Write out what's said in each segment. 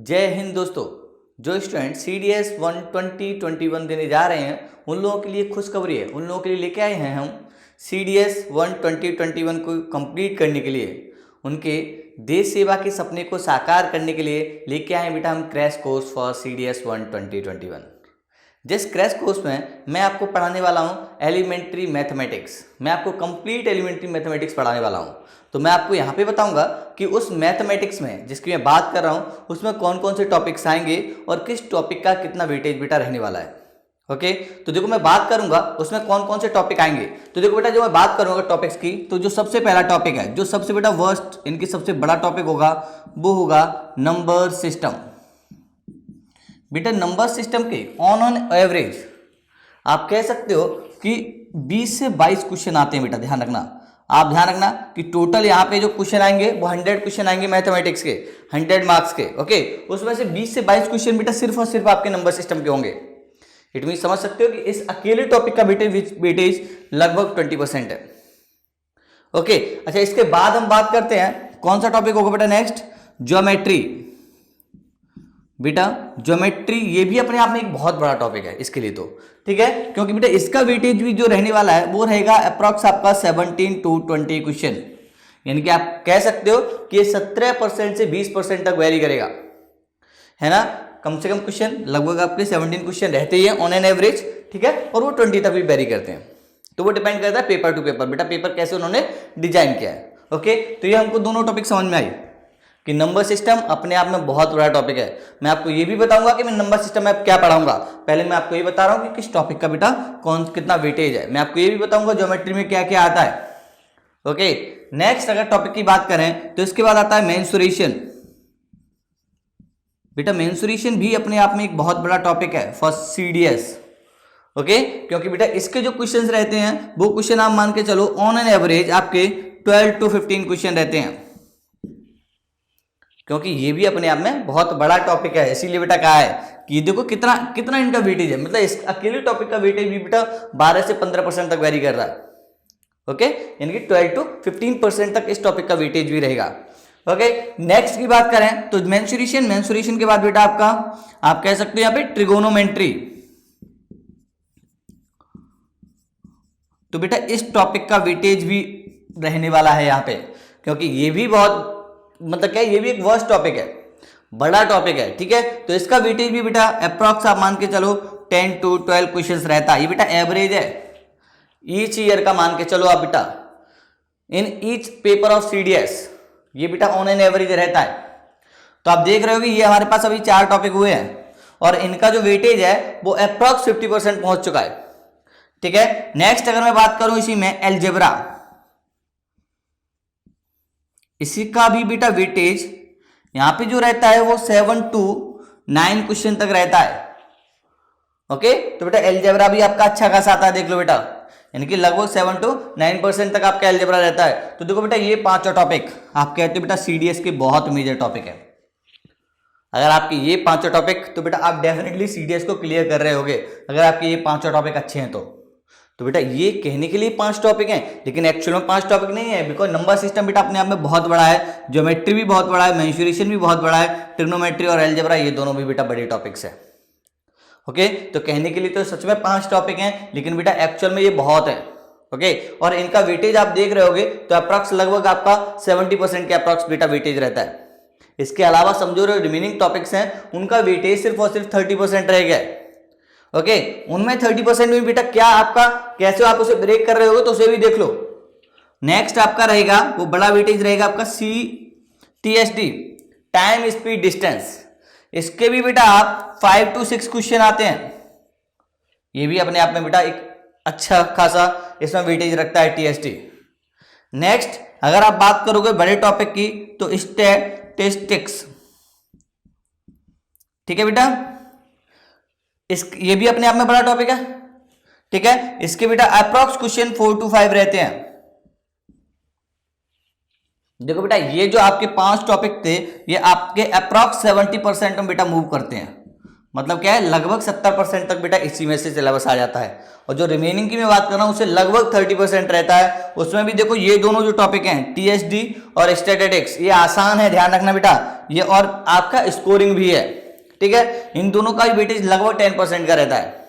जय हिंद दोस्तों। जो स्टूडेंट CDS 1 2021 देने जा रहे हैं उन लोगों के लिए खुशखबरी है। उन लोगों के लिए लेके आए हैं हम CDS 1 2021 को कंप्लीट करने के लिए, उनके देश सेवा के सपने को साकार करने के लिए लेके आए हैं बेटा हम क्रैश कोर्स फॉर CDS 1 2021। जिस क्रैश कोर्स में मैं आपको पढ़ाने वाला हूँ एलिमेंट्री मैथमेटिक्स। मैं आपको कंप्लीट एलिमेंट्री मैथमेटिक्स पढ़ाने वाला हूँ। तो मैं आपको यहाँ पे बताऊंगा कि उस मैथमेटिक्स में जिसकी मैं बात कर रहा हूँ उसमें कौन कौन से टॉपिक्स आएंगे और किस टॉपिक का कितना वेटेज बेटा रहने वाला है। ओके, तो देखो मैं बात करूंगा उसमें कौन कौन से टॉपिक आएंगे। तो देखो बेटा जो मैं बात करूंगा टॉपिक्स की, तो जो सबसे पहला टॉपिक है, जो सबसे बेटा वर्स्ट इनकी सबसे बड़ा टॉपिक होगा वो होगा नंबर सिस्टम। बेटा नंबर सिस्टम के ऑन एवरेज आप कह सकते हो कि 20 से 22 क्वेश्चन आते हैं। बेटा ध्यान रखना, आप ध्यान रखना कि टोटल यहाँ पे जो क्वेश्चन आएंगे वो 100 क्वेश्चन आएंगे मैथमेटिक्स के, 100 मार्क्स के। ओके, उसमें से 20 से 22 क्वेश्चन बेटा सिर्फ और सिर्फ आपके नंबर सिस्टम के होंगे। इट मीन समझ सकते हो कि इस अकेले टॉपिक का वेटेज लगभग 20% है। ओके, अच्छा इसके बाद हम बात करते हैं कौन सा टॉपिक होगा बेटा नेक्स्ट, ज्योमेट्री। बेटा ज्योमेट्री ये भी अपने आप में एक बहुत बड़ा टॉपिक है इसके लिए, तो ठीक है, क्योंकि बेटा इसका वेटेज भी जो रहने वाला है वो रहेगा अप्रॉक्स आपका 17 to 20 क्वेश्चन। यानी कि आप कह सकते हो कि ये 17% से 20% तक वेरी करेगा, है ना। कम से कम क्वेश्चन लगभग आपके 17 क्वेश्चन रहते ही हैं ऑन एन एवरेज, ठीक है, और वो 20 तक भी वेरी करते हैं। तो वो डिपेंड करता है पेपर टू पेपर, बेटा पेपर कैसे उन्होंने डिजाइन किया है। ओके, तो ये हमको दोनों टॉपिक समझ में आई कि नंबर सिस्टम अपने आप में बहुत बड़ा टॉपिक है। मैं आपको ये भी बताऊंगा कि मैं नंबर सिस्टम में क्या पढ़ाऊंगा। पहले मैं आपको ये बता रहा हूं कि किस टॉपिक का बेटा कौन कितना वेटेज है। मैं आपको ये भी बताऊंगा ज्योमेट्री में क्या क्या आता है। ओके, नेक्स्ट अगर टॉपिक की बात करें तो इसके बाद आता है मेंसुरेशन। बेटा मेंसुरेशन भी अपने आप में एक बहुत बड़ा टॉपिक है फॉर CDS। ओके, क्योंकि बेटा इसके जो क्वेश्चंस रहते हैं वो क्वेश्चन आप मान के चलो ऑन एन एवरेज आपके 12 to 15 क्वेश्चन रहते हैं, क्योंकि ये भी अपने आप में बहुत बड़ा टॉपिक है। इसीलिए बेटा कहा है कि देखो कितना कितना इनका वेटेज है। मतलब इस अकेले टॉपिक का वेटेज भी बेटा 12 से 15% तक वेरी कर रहा है। ओके, यानी कि 12 to 15% तक इस टॉपिक का वेटेज भी रहेगा। ओके, नेक्स्ट की बात करें तो मेंसुरेशन के बाद बेटा आपका आप कह सकते हो यहाँ पे ट्रिगोनोमेट्री। तो बेटा इस टॉपिक का वेटेज भी रहने वाला है यहाँ पे, क्योंकि ये भी बहुत मतलब क्या ये भी एक वर्स्ट टॉपिक है, बड़ा टॉपिक है, ठीक है। तो इसका वेटेज भी बेटा अप्रॉक्स आप मान के चलो 10 to 12 क्वेश्चंस रहता है। ये बेटा एवरेज है ईच ईयर का, मान के चलो आप बेटा in each paper of CDS ये बेटा ऑन एन एवरेज रहता है। तो आप देख रहे हो कि ये हमारे पास अभी 4 टॉपिक हुए हैं और इनका जो वेटेज है वो अप्रॉक्स 50% पहुंच चुका है, ठीक है। नेक्स्ट अगर मैं बात करूं इसी में अलजेब्रा, इसी का भी बेटा वेटेज यहां पे जो रहता है वो 7 to 9 क्वेश्चन तक रहता है। ओके, तो बेटा अलजेब्रा भी आपका अच्छा खासा आता है, देख लो बेटा, यानी कि लगभग 7 to 9% तक आपका अलजेब्रा रहता है। तो देखो बेटा ये 5 टॉपिक आप कहते हो बेटा CDS के बहुत मेजर टॉपिक है। अगर आपके ये 5 टॉपिक, तो बेटा आप डेफिनेटली CDS को क्लियर कर रहे होगे अगर आपके ये 5 टॉपिक अच्छे हैं तो बेटा ये कहने के लिए 5 टॉपिक हैं, लेकिन एक्चुअल में 5 टॉपिक नहीं है, बिकॉज नंबर सिस्टम बेटा अपने आप में बहुत बड़ा है, ज्योमेट्री भी बहुत बड़ा है, मेंसुरेशन भी बहुत बड़ा है, ट्रिग्नोमेट्री और अलजेब्रा ये दोनों भी बेटा बड़े टॉपिक्स है। ओके, तो कहने के लिए तो सच में 5 टॉपिक हैं, लेकिन बेटा एक्चुअल में ये बहुत है। ओके, और इनका वेटेज आप देख रहे होगे तो अप्रॉक्स लगभग आपका 70% के अप्रॉक्स बेटा वेटेज रहता है। इसके अलावा समझो जो रिमेनिंग टॉपिक्स हैं उनका वेटेज सिर्फ और सिर्फ 30% रहेगा। ओके, उनमें 30% में बेटा क्या आपका कैसे आप उसे ब्रेक कर रहे हो तो उसे भी देख लो। नेक्स्ट आपका रहेगा वो बड़ा वेटेज रहेगा आपका CTSD, टाइम स्पीड डिस्टेंस। इसके भी बेटा आप 5 to 6 क्वेश्चन आते हैं। ये भी अपने आप में बेटा एक अच्छा खासा इसमें वेटेज रखता है TSD। नेक्स्ट अगर आप बात करोगे बड़े टॉपिक की तो स्टैटिस्टिक्स, ठीक है बेटा, ये भी अपने आप में बड़ा टॉपिक है, ठीक है। इसके बेटा अप्रॉक्स क्वेश्चन 4 to 5 रहते हैं। देखो बेटा ये जो आपके 5 टॉपिक थे ये आपके अप्रॉक्स 70% में बेटा मूव करते हैं, मतलब क्या है, लगभग 70% तक बेटा इसी में से सिलेबस आ जाता है। और जो रिमेनिंग की मैं बात कर रहा हूँ उससे लगभग 30% रहता है। उसमें भी देखो ये दोनों जो टॉपिक हैं टीएसडी और स्टैटिस्टिक्स, ये आसान है, ध्यान रखना बेटा ये, और आपका स्कोरिंग भी है, ठीक है। इन दोनों का भी वेटेज लगभग 10% का रहता है,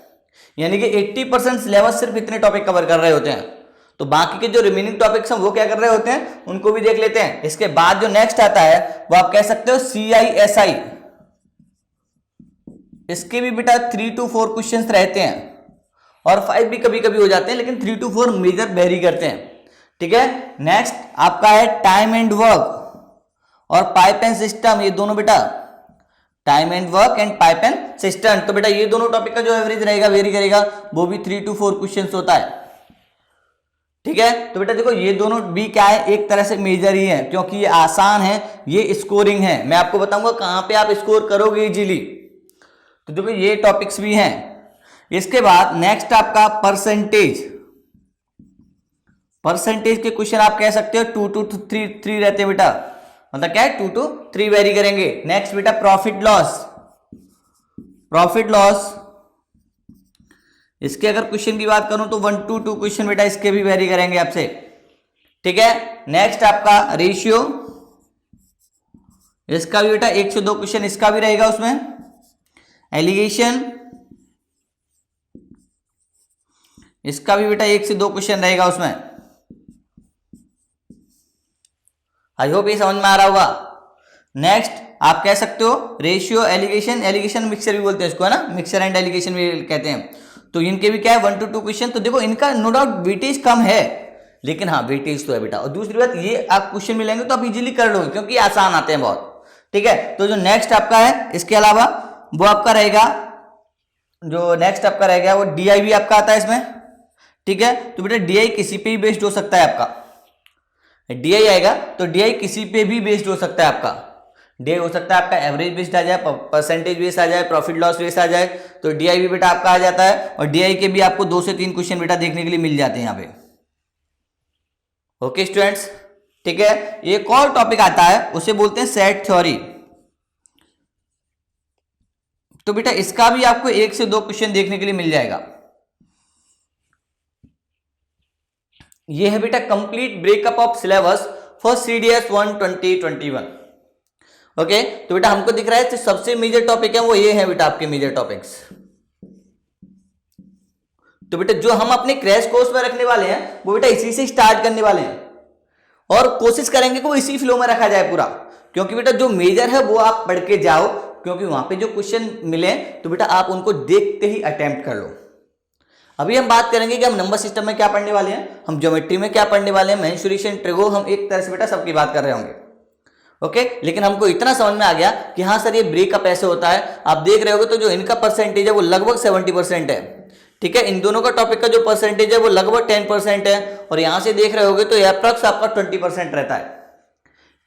यानी कि 80% सिलेबस सिर्फ इतने टॉपिक कवर कर रहे होते हैं। तो बाकी के जो रिमेनिंग टॉपिक्स हैं वो क्या कर रहे होते हैं, उनको भी देख लेते हैं। इसके बाद जो नेक्स्ट आता है वो आप कह सकते हो CISI, इसके भी बेटा 3 to 4 क्वेश्चंस रहते हैं, और 5 भी कभी कभी हो जाते हैं, लेकिन 3 to 4 मेजर वेरी करते हैं, ठीक है। नेक्स्ट आपका है टाइम एंड वर्क और पाइप एंड सिस्टम, ये दोनों बेटा time and work and pipe and system, तो बेटा ये दोनों टॉपिक का जो एवरेज रहेगा वेरी करेगा, वो भी 3 to 4 क्वेश्चंस होता है, ठीक है। तो बेटा देखो ये दोनों भी क्या है, एक तरह से मेजर ही है, क्योंकि ये आसान है, ये स्कोरिंग है। मैं आपको बताऊंगा कहां पे आप स्कोर करोगे इजीली। तो देखो ये टॉपिक्स भी हैं। इसके बाद नेक्स्ट आपका परसेंटेज, परसेंटेज के क्वेश्चन आप कह सकते हो 2 to 3 रहते हैं बेटा, मतलब क्या है 2 to 3 वेरी करेंगे। नेक्स्ट बेटा प्रॉफिट लॉस, प्रॉफिट लॉस इसके अगर क्वेश्चन की बात करूं तो 1 to 2 क्वेश्चन बेटा इसके भी वेरी करेंगे आपसे, ठीक है। नेक्स्ट आपका रेशियो, इसका भी बेटा 1 से 2 क्वेश्चन इसका भी रहेगा उसमें। एलिगेशन, इसका भी बेटा 1 से 2 क्वेश्चन रहेगा उसमें। आई होप ये समझ में आ रहा होगा। नेक्स्ट आप कह सकते हो रेशियो, एलिगेशन, एलिगेशन मिक्सर भी बोलते हैं इसको, है ना, मिक्सर एंड एलिगेशन भी कहते हैं। तो इनके भी क्या है 1 to 2 क्वेश्चन। तो देखो इनका नो डाउट वेटेज कम है, लेकिन हाँ वेटेज तो है बेटा। और दूसरी बात ये आप क्वेश्चन मिलेंगे तो आप इजीली कर लोगे, क्योंकि आसान आते हैं बहुत, ठीक है। तो जो नेक्स्ट आपका है इसके अलावा वो आपका रहेगा, जो नेक्स्ट आपका रहेगा वो DI भी आपका आता है इसमें, ठीक है। तो बेटा DI किसी पे भी बेस्ड हो सकता है आपका, DI आएगा तो DI किसी पे भी बेस्ड हो सकता है आपका। DI हो सकता है आपका एवरेज बेस्ड आ जाए, परसेंटेज बेस्ड आ जाए, प्रॉफिट लॉस बेस्ड आ जाए, तो DI भी बेटा आपका आ जाता है। और DI के भी आपको 2 से 3 क्वेश्चन बेटा देखने के लिए मिल जाते हैं यहाँ पे। ओके स्टूडेंट्स, ठीक है। एक और टॉपिक आता है उसे बोलते हैं सेट थ्योरी। तो बेटा इसका भी आपको 1 से 2 क्वेश्चन देखने के लिए मिल जाएगा। ये है बेटा complete breakup of syllabus for CDS 1 2021। Okay, तो बेटा हमको दिख रहा है सबसे मेजर टॉपिक है वो ये है बेटा आपके मेजर टॉपिक्स। तो बेटा जो हम अपने क्रैश कोर्स में रखने वाले हैं वो बेटा इसी से स्टार्ट करने वाले हैं, और कोशिश करेंगे कि वो इसी फ्लो में रखा जाए पूरा, क्योंकि बेटा जो मेजर है वो आप पढ़ के जाओ, क्योंकि वहां पे जो क्वेश्चन मिले तो बेटा आप उनको देखते ही अटेम्प्ट कर लो। अभी हम बात करेंगे कि हम नंबर सिस्टम में क्या पढ़ने वाले हैं, हम ज्योमेट्री में क्या पढ़ने वाले हैं, मेंसुरेशन, ट्रिगो, हम एक तरह से बेटा सबकी बात कर रहे होंगे। ओके, लेकिन हमको इतना समझ में आ गया कि हाँ सर ये ब्रेकअप ऐसे होता है। आप देख रहे होगे तो जो इनका परसेंटेज है वो लगभग 70% है, ठीक है। इन दोनों का टॉपिक का जो परसेंटेज है वो लगभग 10% है, और यहां से देख रहे होगे तो अप्रॉक्स आपका 20% रहता है,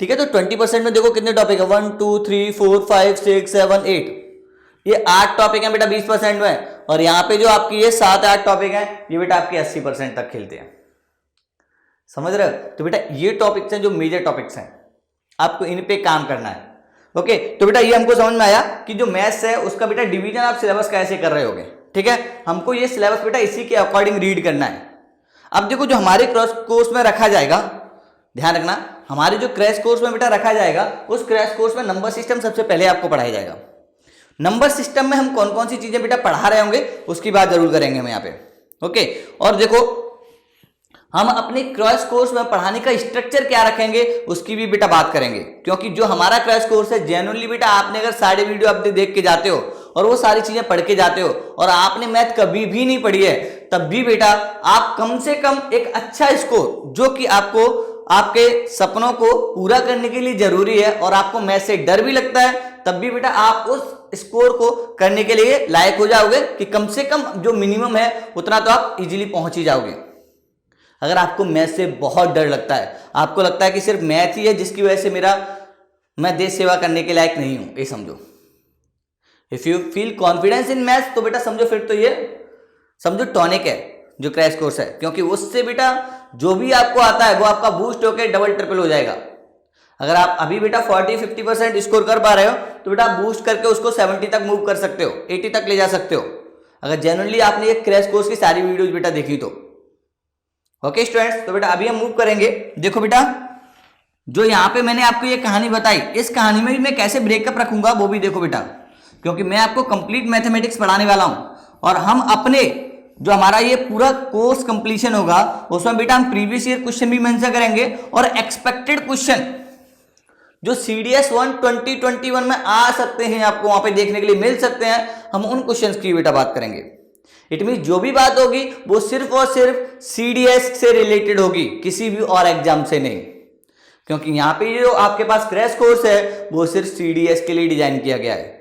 ठीक है। तो 20% में देखो कितने टॉपिक है, 1 2 3 4 5 6 7 8, ये 8 टॉपिक है बेटा 20% में, और यहाँ पे जो आपकी ये 7-8 टॉपिक है ये बेटा आपके 80% तक खेलते हैं, समझ रहे हो। तो बेटा ये टॉपिक्स हैं जो मेजर टॉपिक्स हैं, आपको इन पे काम करना है। ओके, तो बेटा ये हमको समझ में आया कि जो मैथ्स है उसका बेटा डिवीजन आप सिलेबस कैसे कर रहे होगे, ठीक है। हमको ये सिलेबस बेटा इसी के अकॉर्डिंग रीड करना है। अब देखो जो हमारे क्रैश कोर्स में रखा जाएगा, ध्यान रखना, हमारे जो क्रैश कोर्स में बेटा रखा जाएगा उस क्रैश कोर्स में नंबर सिस्टम सबसे पहले आपको पढ़ाया जाएगा। नंबर सिस्टम में हम कौन कौन सी चीजें बेटा पढ़ा रहे होंगे उसकी बात जरूर करेंगे हम यहाँ पे। ओके, और देखो हम अपने क्रैश कोर्स में पढ़ाने का स्ट्रक्चर क्या रखेंगे उसकी भी बेटा बात करेंगे, क्योंकि जो हमारा क्रैश कोर्स है जेन्युइनली बेटा आपने अगर सारे वीडियो आप देख के जाते हो और वो सारी चीजें पढ़ के जाते हो और आपने मैथ कभी भी नहीं पढ़ी है, तब भी बेटा आप कम से कम एक अच्छा स्कोर, जो कि आपको आपके सपनों को पूरा करने के लिए जरूरी है और आपको मैथ से डर भी लगता है, तब भी बेटा आप उस स्कोर को करने के लिए लायक हो जाओगे कि कम से कम जो मिनिमम है उतना तो आप इजीली पहुंच ही जाओगे। अगर आपको मैथ से बहुत डर लगता है, आपको लगता है कि सिर्फ मैथ ही है जिसकी वजह से मैं देश सेवा करने के लायक नहीं हूं, ये समझो, if you feel confidence in maths, तो बेटा समझो फिर तो ये समझो टॉनिक है जो क्रैश कोर्स है, क्योंकि उससे बेटा जो भी आपको आता है वो आपका बूस्ट होकर डबल ट्रिपल हो जाएगा। अगर आप अभी बेटा 40-50% स्कोर कर पा रहे हो तो बेटा आप बूस्ट करके उसको 70 तक मूव कर सकते हो, 80 तक ले जा सकते हो, अगर जेन्युइनली आपने ये क्रैश कोर्स की सारी वीडियोज बेटा देखी तो। ओके स्टूडेंट्स, तो बेटा अभी हम मूव करेंगे। देखो बेटा, जो यहाँ पे मैंने आपको ये कहानी बताई, इस कहानी में भी मैं कैसे ब्रेकअप रखूंगा वो भी देखो बेटा, क्योंकि मैं आपको कंप्लीट मैथमेटिक्स पढ़ाने वाला हूं और हम अपने जो हमारा ये पूरा कोर्स कंप्लीशन होगा उसमें बेटा हम प्रीवियस ईयर क्वेश्चन भी मेंशन करेंगे और एक्सपेक्टेड क्वेश्चन जो CDS 1 2021 में आ सकते हैं, आपको वहां पे देखने के लिए मिल सकते हैं, हम उन क्वेश्चंस की बेटा बात करेंगे। इट मीन जो भी बात होगी वो सिर्फ और सिर्फ CDS से रिलेटेड होगी, किसी भी और एग्जाम से नहीं, क्योंकि यहाँ पे जो आपके पास क्रैश कोर्स है वो सिर्फ CDS के लिए डिजाइन किया गया है।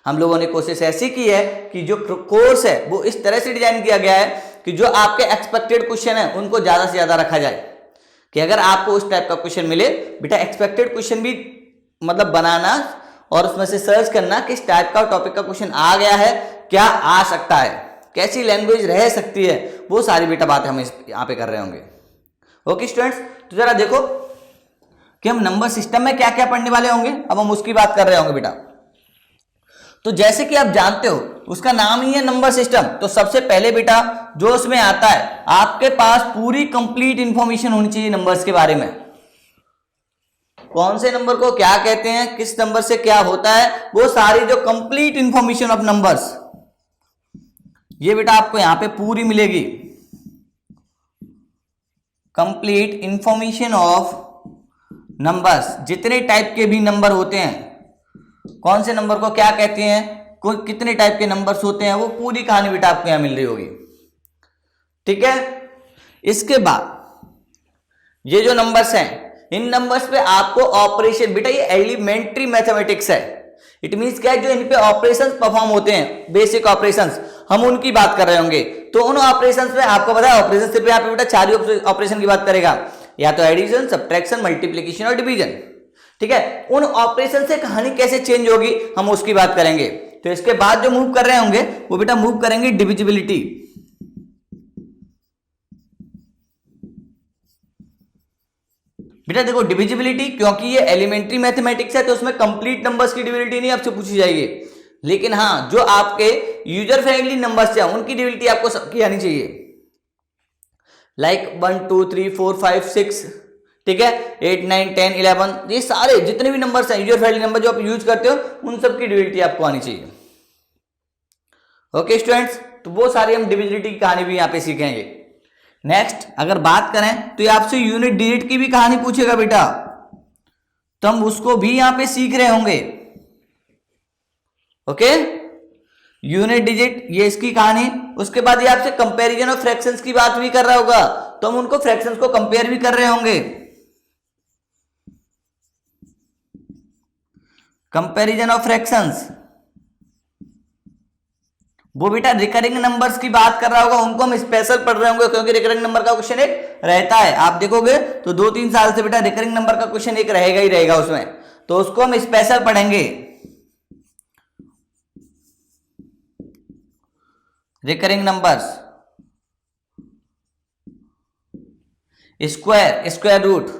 हम लोगों ने कोशिश ऐसी की है कि जो कोर्स है वो इस तरह से डिजाइन किया गया है कि जो आपके एक्सपेक्टेड क्वेश्चन है उनको ज्यादा से ज्यादा रखा जाए, कि अगर आपको उस टाइप का क्वेश्चन मिले बेटा एक्सपेक्टेड क्वेश्चन भी मतलब बनाना और उसमें से सर्च करना किस टाइप का टॉपिक का क्वेश्चन आ गया है, क्या आ सकता है, कैसी लैंग्वेज रह सकती है, वो सारी बेटा बातें हम यहाँ पे कर रहे होंगे। ओके स्टूडेंट्स, तो जरा देखो कि हम नंबर सिस्टम में क्या क्या पढ़ने वाले होंगे, अब हम उसकी बात कर रहे होंगे बेटा। तो जैसे कि आप जानते हो उसका नाम ही है नंबर सिस्टम, तो सबसे पहले बेटा जो उसमें आता है आपके पास पूरी कंप्लीट इंफॉर्मेशन होनी चाहिए नंबर्स के बारे में, कौन से नंबर को क्या कहते हैं, किस नंबर से क्या होता है, वो सारी जो कंप्लीट इंफॉर्मेशन ऑफ नंबर्स ये बेटा आपको यहां पे पूरी मिलेगी। कंप्लीट इंफॉर्मेशन ऑफ नंबर्स, जितने टाइप के भी नंबर होते हैं, कौन से नंबर को क्या कहते हैं, कितने टाइप के नंबर्स होते हैं, वो पूरी कहानी बेटा आपको यहां मिल रही होगी। ठीक है, इसके बाद ये जो नंबर्स हैं इन नंबर्स पे आपको ऑपरेशन, बेटा ये एलिमेंट्री मैथमेटिक्स है, इट मींस क्या है, जो इन पे ऑपरेशंस परफॉर्म होते हैं, बेसिक ऑपरेशंस, हम उनकी बात कर रहे होंगे। तो उन ऑपरेशंस पे आपको पता है ऑपरेशन सिर्फ यहाँ पे बेटा 4 ही ऑपरेशन की बात करेगा, या तो एडिशन, सब्ट्रैक्शन, मल्टीप्लिकेशन और डिवीजन। ठीक है, उन ऑपरेशन से कहानी कैसे चेंज होगी हम उसकी बात करेंगे। तो इसके बाद जो मूव कर रहे होंगे वो बेटा मूव करेंगे डिविजिबिलिटी। बेटा देखो डिविजिबिलिटी, क्योंकि ये एलिमेंट्री मैथमेटिक्स है तो उसमें कंप्लीट नंबर्स की डिविजिबिलिटी नहीं आपसे पूछी जाएगी, लेकिन हाँ जो आपके यूजर फ्रेंडली नंबर्स हैं उनकी डिविजिबिलिटी आपको सबकी आनी चाहिए, लाइक 1 2 3 4 5 6, ठीक है, 8 9 10 11, ये सारे जितने भी नंबर्स हैं यूजर फ्रेंडली नंबर जो आप यूज करते हो उन सब की डिविजिबिलिटी आपको आनी चाहिए। ओके स्टूडेंट्स, तो वो सारी हम डिविजिबिलिटी की कहानी भी यहाँ पे सीखेंगे। नेक्स्ट अगर बात करें तो ये आपसे यूनिट डिजिट की भी कहानी पूछेगा बेटा, तो हम उसको भी यहां पे सीख रहे होंगे। ओके, यूनिट डिजिट ये इसकी कहानी, उसके बाद ये आपसे कंपैरिजन ऑफ फ्रैक्शंस की बात भी कर रहा होगा, तो हम उनको फ्रैक्शंस को कंपेयर भी कर रहे होंगे। कंपैरिजन ऑफ फ्रैक्शंस वो बेटा रिकरिंग नंबर्स की बात कर रहा होगा, उनको हम स्पेशल पढ़ रहे होंगे, क्योंकि रिकरिंग नंबर का क्वेश्चन एक रहता है, आप देखोगे तो 2-3 साल से बेटा रिकरिंग नंबर का क्वेश्चन एक रहेगा ही रहेगा उसमें, तो उसको हम स्पेशल पढ़ेंगे। Recurring numbers, square, square root,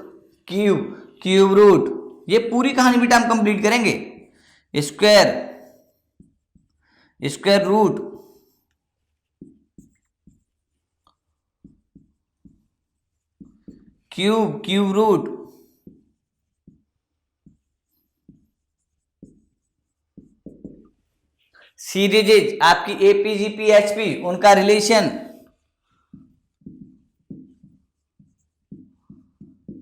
cube, cube root, ये पूरी कहानी बेटा हम कंप्लीट करेंगे। Square, square root, cube, cube root, series, आपकी एपीजीपीएचपी, उनका रिलेशन,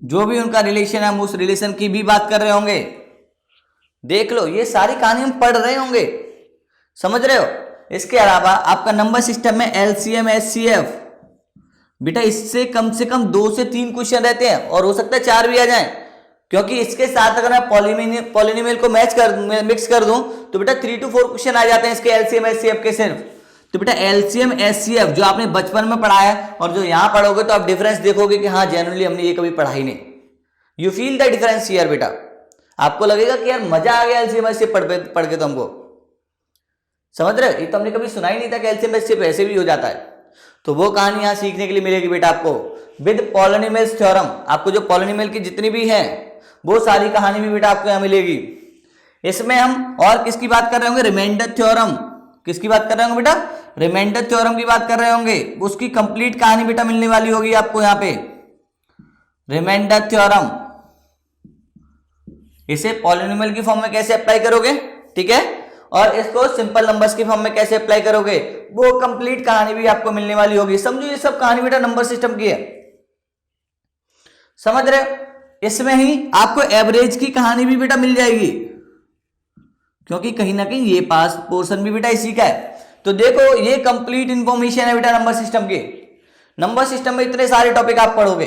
जो भी उनका रिलेशन है हम उस रिलेशन की भी बात कर रहे होंगे। देख लो ये सारी कहानी हम पढ़ रहे होंगे, समझ रहे हो। इसके अलावा आपका नंबर सिस्टम में एलसीएम, एचसीएफ, बेटा इससे कम से कम 2 से 3 क्वेश्चन रहते हैं और हो सकता है 4 भी आ जाएं, क्योंकि इसके साथ अगर मैं पॉलिनोमियल को मिक्स कर दूं तो बेटा 3 to 4 क्वेश्चन आ जाते हैं इसके एलसीएम एचसीएफ के सिर्फ। तो बेटा एलसीएम एचसीएफ जो आपने बचपन में पढ़ा है और जो यहां पढ़ोगे तो आप डिफरेंस देखोगे कि हाँ जनरली हमने ये कभी पढ़ा ही नहीं। You feel the difference here बेटा, आपको लगेगा कि यार मजा आ गया एलसीएम एचसीएफ पढ़ के, तो हमको समझ रहे हो, ये तो हमने कभी सुना ही नहीं था कि एलसीएम एचसीएफ ऐसे भी हो जाता है। तो वो कहानी यहां सीखने के लिए मिलेगी बेटा आपको। विद पॉलिनोमियल्स थ्योरम, आपको जो पॉलिनोमियल की जितनी भी हैं वो सारी कहानी भी बेटा आपको यहां मिलेगी। इसमें हम और किसकी बात कर रहे होंगे, रिमाइंडर थ्योरम, किसकी बात कर रहे होंगे बेटा, रिमाइंडर थ्योरम की बात कर रहे होंगे, उसकी कंप्लीट कहानी बेटा मिलने वाली होगी आपको यहां पे, रिमाइंडर थ्योरम। इसे पॉलिनोमियल की फॉर्म में कैसे अप्लाई करोगे, ठीक है, और इसको सिंपल नंबर्स की फॉर्म में कैसे अप्लाई करोगे, वो कंप्लीट कहानी भी आपको मिलने वाली होगी। समझो ये सब कहानी बेटा नंबर सिस्टम की है, समझ रहे हो। इसमें ही आपको एवरेज की कहानी भी बेटा मिल जाएगी, क्योंकि कहीं ना कहीं ये पास पोर्शन भी बेटा इसी का है। तो देखो ये कंप्लीट इंफॉर्मेशन है बेटा नंबर सिस्टम की। नंबर सिस्टम में इतने सारे टॉपिक आप पढ़ोगे।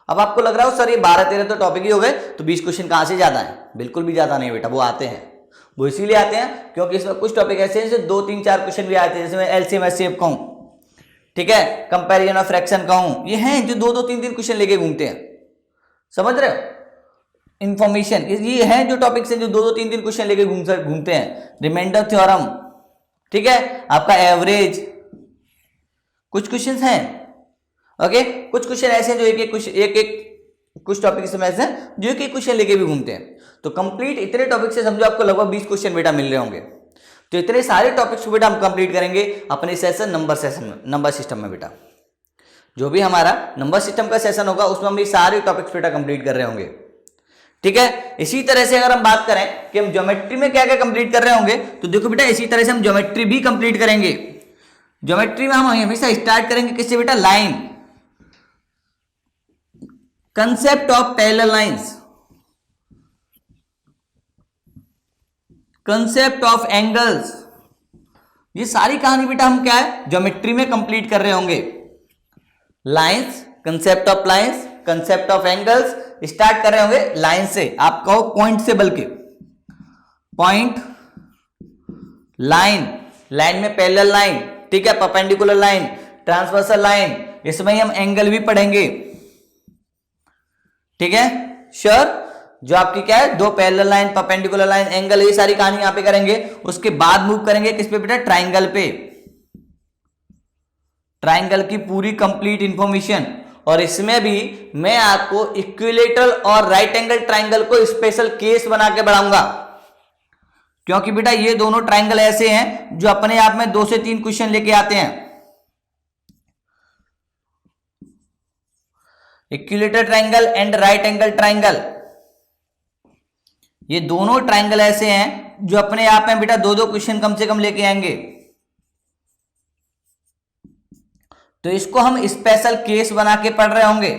अब आपको लग रहा हो सर ये 12-13 तो टॉपिक ही हो गए, तो 20 क्वेश्चन कहां से ज्यादा है, बिल्कुल भी ज्यादा नहीं बेटा, वो आते हैं, वो इसीलिए आते हैं क्योंकि इसमें कुछ टॉपिक ऐसे हैं जैसे 2-3-4 क्वेश्चन भी आते हैं, जैसे मैं एलसीएम एचसीएफ कहूं, ठीक है, कंपैरिजन ऑफ फ्रैक्शन कहूं, ये हैं जो 2-2 3-3 क्वेश्चन लेके घूमते हैं, समझ रहे हो। इंफॉर्मेशन ये है जो टॉपिक्स हैं जो 2-2 3-3 क्वेश्चन लेके घूमते हैं। रिमाइंडर थ्योरम, ठीक है, आपका एवरेज, कुछ क्वेश्चंस हैं, ओके, कुछ क्वेश्चन ऐसे हैं जो एक कुछ टॉपिक्स में ऐसे हैं जो एक क्वेश्चन लेके भी घूमते हैं। तो कंप्लीट इतने टॉपिक से समझो आपको लगभग 20 क्वेश्चन बेटा मिल रहे होंगे। तो इतने सारे टॉपिक्स को बेटा हम कंप्लीट करेंगे अपने सेशन में, नंबर सिस्टम में बेटा। जो भी हमारा नंबर सिस्टम का सेशन होगा उसमें हम ये सारे टॉपिक्स बेटा कंप्लीट कर रहे होंगे, ठीक है। इसी तरह से अगर हम बात करें कि हम ज्योमेट्री में क्या क्या कंप्लीट कर रहे होंगे, तो देखो बेटा इसी तरह से हम ज्योमेट्री भी कंप्लीट करेंगे। ज्योमेट्री में हम हमेशा स्टार्ट करेंगे किससे बेटा, line, concept of parallel lines, concept of angles, ये सारी कहानी बेटा हम क्या है ज्योमेट्री में कंप्लीट कर रहे होंगे। Lines, concept of lines, concept of angles, start कर रहे होंगे लाइन से, आप कहो पॉइंट से, बल्कि पॉइंट, लाइन, लाइन में पैरेलल लाइन, ठीक है, परपेंडिकुलर लाइन, ट्रांसवर्सल लाइन, इसमें ही हम एंगल भी पढ़ेंगे, ठीक है, श्योर। जो आपकी क्या है दो parallel line, perpendicular line, angle, ये सारी कहानी यहां पे करेंगे। उसके बाद मूव करेंगे किस पे बेटा, ट्राइंगल पे, ट्राइंगल की पूरी कंप्लीट इंफॉर्मेशन। और इसमें भी मैं आपको इक्विलेटरल और राइट एंगल ट्राइंगल को स्पेशल केस बना के बढ़ाऊंगा, क्योंकि बेटा ये दोनों ट्राइंगल ऐसे हैं जो अपने आप में 2 से 3 क्वेश्चन लेके आते हैं। Equilateral triangle and right angle triangle, ये दोनों ट्राइंगल ऐसे हैं जो अपने आप में बेटा 2-2 क्वेश्चन कम से कम लेके आएंगे। तो इसको हम स्पेशल केस बना के पढ़ रहे होंगे,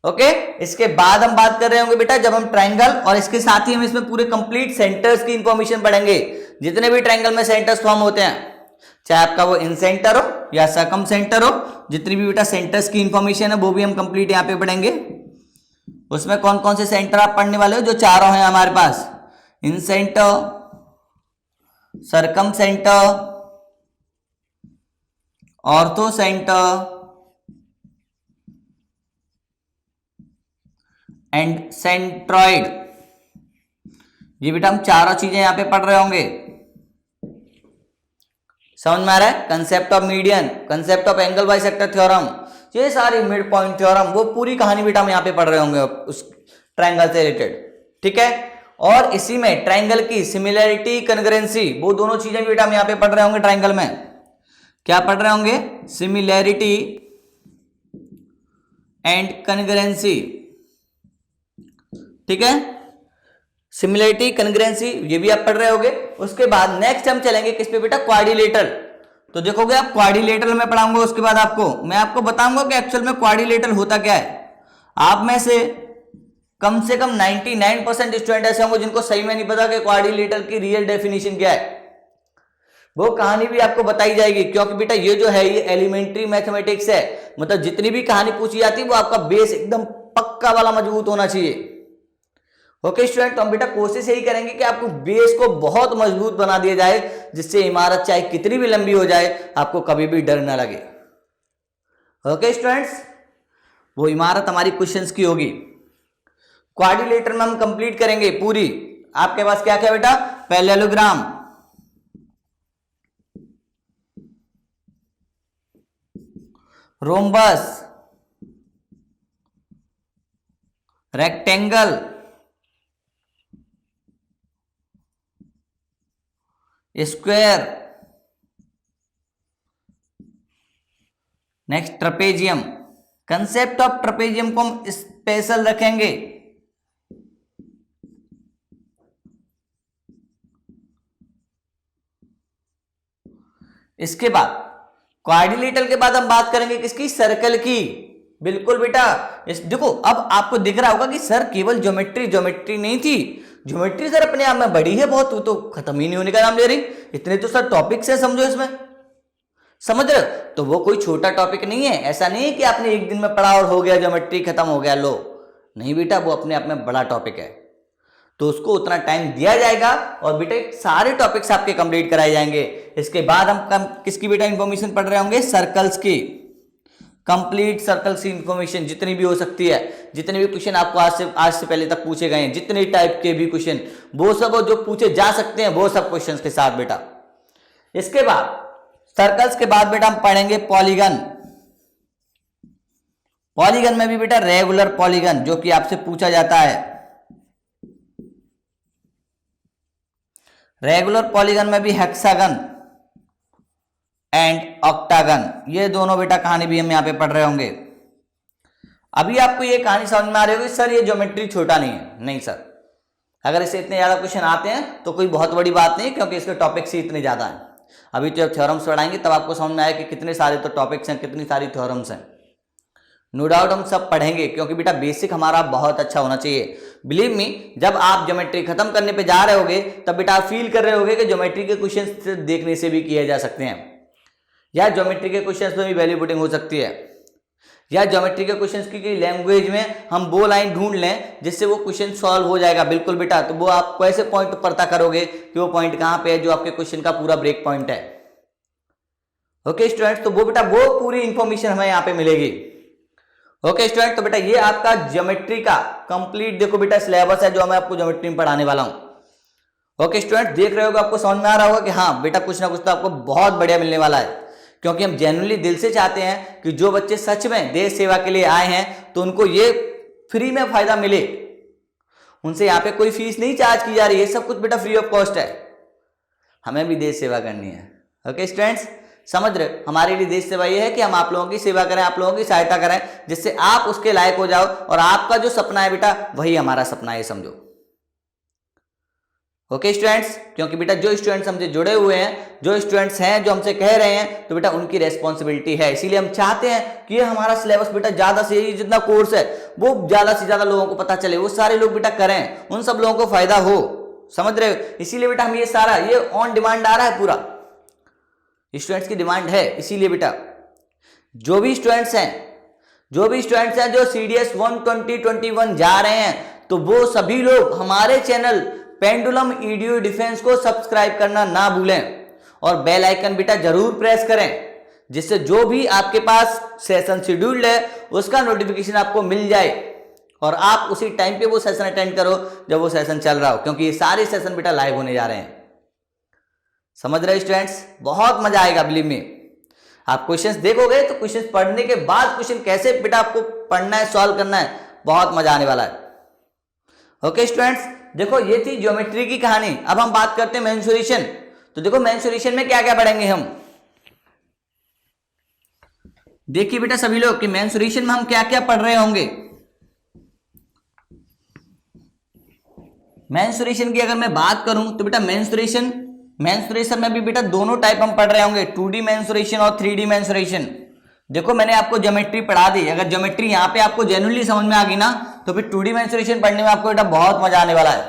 ओके। इसके बाद हम बात कर रहे होंगे बेटा जब हम ट्राइंगल, और इसके साथ ही हम इसमें पूरे कंप्लीट सेंटर्स की इंफॉर्मेशन पढ़ेंगे। जितने भी ट्राइंगल में सेंटर्स फॉर्म होते हैं, चाहे आपका वो इन सेंटर हो या सर्कम सेंटर हो, जितनी भी बेटा सेंटर्स की इंफॉर्मेशन है वो भी हम कंप्लीट यहाँ पे पढ़ेंगे। उसमें कौन कौन से सेंटर आप पढ़ने वाले हो, जो चारों हैं हमारे पास, incentre, circumcentre, orthocentre and centroid. ये बेटा हम चारों चीजें यहां पे पढ़ रहे होंगे, समझ में आ रहा है। Concept of median, concept of angle bisector theorem, ये सारी मिड पॉइंट थ्योरम, वो पूरी कहानी बेटा हम यहां पे पढ़ रहे होंगे उस ट्राइंगल से रिलेटेड, ठीक है। और इसी में ट्राइंगल की सिमिलैरिटी, कन्ग्रुएंसी, वो दोनों चीजें बेटा हम यहां पे पढ़ रहे होंगे। ट्राइंगल में क्या पढ़ रहे होंगे, सिमिलैरिटी एंड कन्ग्रुएंसी, ठीक है, सिमिलैरिटी, कन्ग्रुएंसी, ये भी आप पढ़ रहे होगे। उसके बाद नेक्स्ट हम चलेंगे किस पे बेटा, क्वाड्रिलेटरल। तो देखोगे आप क्वाड्रिलेटरल में पढ़ाऊंगा, उसके बाद मैं आपको बताऊंगा कि एक्चुअल में क्वाड्रिलेटरल होता क्या है। आप में से कम 99% स्टूडेंट ऐसे होंगे जिनको सही में नहीं पता कि क्वाड्रिलेटरल की रियल डेफिनेशन क्या है। वो कहानी भी आपको बताई जाएगी, क्योंकि बेटा ये जो है ये एलिमेंट्री मैथमेटिक्स है, मतलब जितनी भी कहानी पूछी जाती है वो आपका बेस एकदम पक्का वाला मजबूत होना चाहिए। ओके स्टूडेंट, तो हम बेटा कोशिश यही करेंगे कि आपको बेस को बहुत मजबूत बना दिया जाए, जिससे इमारत चाहे कितनी भी लंबी हो जाए आपको कभी भी डर ना लगे। ओके स्टूडेंट्स, वो इमारत हमारी क्वेश्चंस की होगी। क्वाड्रिलेटरल में हम कंप्लीट करेंगे पूरी। आपके पास क्या क्या बेटा, parallelogram, rhombus, rectangle, square, next trapezium. Concept of trapezium को हम स्पेशल रखेंगे। इसके बाद क्वाड्रिलेटरल के बाद हम बात करेंगे किसकी, सर्कल की। बिल्कुल बेटा, देखो अब आपको दिख रहा होगा कि सर केवल ज्योमेट्री नहीं थी, ज्योमेट्री सर अपने आप में बड़ी है बहुत, वो तो खत्म ही नहीं होने का नाम ले रही, इतने तो सर टॉपिक्स है समझो इसमें, समझ रहे हो। तो वो कोई छोटा टॉपिक नहीं है, ऐसा नहीं है कि आपने एक दिन में पढ़ा और हो गया ज्योमेट्री खत्म हो गया, लो नहीं बेटा, वो अपने आप में बड़ा टॉपिक है, तो उसको उतना टाइम दिया जाएगा और बेटा सारे टॉपिक्स आपके कंप्लीट कराए जाएंगे। इसके बाद हम किसकी बेटा इंफॉर्मेशन पढ़ रहे होंगे, सर्कल्स की, कंप्लीट सर्कल्स की इंफॉर्मेशन जितनी भी हो सकती है, जितने भी क्वेश्चन आपको आज से पहले तक पूछे गए हैं, जितने टाइप के भी क्वेश्चन, वो सब जो पूछे जा सकते हैं वो सब क्वेश्चंस के साथ बेटा। इसके बाद सर्कल्स के बाद बेटा हम पढ़ेंगे पॉलीगन। पॉलीगन में भी बेटा रेगुलर पॉलीगन जो कि आपसे पूछा जाता है, रेगुलर पॉलीगन में भी हेक्सागन एंड ऑक्टागन, ये दोनों बेटा कहानी भी हम यहां पे पढ़ रहे होंगे। अभी आपको ये कहानी समझ में आ रही होगी सर ये ज्योमेट्री छोटा नहीं है, नहीं सर, अगर इससे इतने ज्यादा क्वेश्चन आते हैं तो कोई बहुत बड़ी बात नहीं, क्योंकि इसके टॉपिक्स ही इतने ज्यादा हैं। अभी तो जब थ्योरम्स पढ़ाएंगे तब आपको समझ में आएगा कि कितने सारे तो टॉपिक्स हैं, कितनी सारी थ्योरम्स हैं। नो डाउट हम सब पढ़ेंगे, क्योंकि बेटा बेसिक हमारा बहुत अच्छा होना चाहिए। बिलीव मी, जब आप ज्योमेट्री खत्म करने पे जा रहे होगे तब बेटा आप फील कर रहे होगे कि ज्योमेट्री के क्वेश्चन देखने से भी किए जा सकते हैं, या ज्योमेट्री के क्वेश्चन में भी वैल्यू पुटिंग हो सकती है, या ज्योमेट्री के क्वेश्चंस की लैंग्वेज में हम वो लाइन ढूंढ लें जिससे वो क्वेश्चन सॉल्व हो जाएगा। बिल्कुल बेटा, तो वो आप कैसे पॉइंट पता करोगे कि वो पॉइंट कहां पे है जो आपके क्वेश्चन का पूरा ब्रेक पॉइंट है। ओके स्टूडेंट्स, तो वो बेटा वो पूरी इंफॉर्मेशन हमें यहाँ पे मिलेगी। ओके स्टूडेंट, तो बेटा ये आपका ज्योमेट्री का कंप्लीट देखो बेटा सिलेबस है जो मैं आपको ज्योमेट्री में पढ़ाने वाला हूं। ओके स्टूडेंट, देख रहे होगा, आपको समझ में आ रहा होगा कि हाँ बेटा कुछ ना कुछ तो आपको बहुत बढ़िया मिलने वाला है, क्योंकि हम जेन्युइनली दिल से चाहते हैं कि जो बच्चे सच में देश सेवा के लिए आए हैं तो उनको ये फ्री में फायदा मिले, उनसे यहाँ पे कोई फीस नहीं चार्ज की जा रही है, सब कुछ बेटा फ्री ऑफ कॉस्ट है, हमें भी देश सेवा करनी है। ओके स्टूडेंट्स, समझ रहे, हमारे लिए देश सेवा ये है कि हम आप लोगों की सेवा करें, आप लोगों की सहायता करें, जिससे आप उसके लायक हो जाओ, और आपका जो सपना है बेटा वही हमारा सपना है, समझो। ओके स्टूडेंट्स, क्योंकि बेटा जो स्टूडेंट्स हमसे जुड़े हुए हैं, जो स्टूडेंट्स हैं जो हमसे कह रहे हैं, तो बेटा उनकी रेस्पॉन्सिबिलिटी है, इसीलिए हम चाहते हैं कि ये हमारा सिलेबस बेटा ज्यादा से जितना कोर्स है वो ज्यादा से ज्यादा लोगों को पता चले, वो सारे लोग बेटा करें, उन सब लोगों को फायदा हो, समझ रहे हो। इसीलिए बेटा हम ये सारा ये ऑन डिमांड आ रहा है, पूरा स्टूडेंट्स की डिमांड है। इसीलिए बेटा जो भी स्टूडेंट्स हैं जो CDS 12021 जा रहे हैं, तो वो सभी लोग हमारे चैनल पेंडुलम EDU डिफेंस को सब्सक्राइब करना ना भूलें, और बेल आइकन बेटा जरूर प्रेस करें, जिससे जो भी आपके पास सेशन शेड्यूल्ड है उसका नोटिफिकेशन आपको मिल जाए, और आप उसी टाइम पे वो सेशन अटेंड करो जब वो सेशन चल रहा हो, क्योंकि ये सारे सेशन बेटा लाइव होने जा रहे हैं। समझ रहे स्टूडेंट्स, बहुत मजा आएगा, बिलीव मी। आप क्वेश्चंस देखोगे तो क्वेश्चंस पढ़ने के बाद क्वेश्चन कैसे बेटा आपको पढ़ना है, सॉल्व करना है, बहुत मजा आने वाला है। ओके स्टूडेंट्स, देखो ये थी ज्योमेट्री की कहानी। अब हम बात करते हैं मेंसुरेशन। तो देखो मेंसुरेशन में क्या क्या पढ़ेंगे हम, देखिए बेटा सभी लोग कि मेंसुरेशन में हम क्या क्या पढ़ रहे होंगे। मेंसुरेशन की अगर मैं बात करूं तो बेटा मेंसुरेशन में भी बेटा दोनों टाइप हम पढ़ रहे होंगे, 2D मेंसुरेशन और 3D मेंसुरेशन। देखो मैंने आपको ज्योमेट्री पढ़ा दी, अगर ज्योमेट्री यहाँ पे आपको जेन्युइनली समझ में आ गई ना, तो फिर 2D मेंसुरेशन पढ़ने में आपको बेटा बहुत मजा आने वाला है,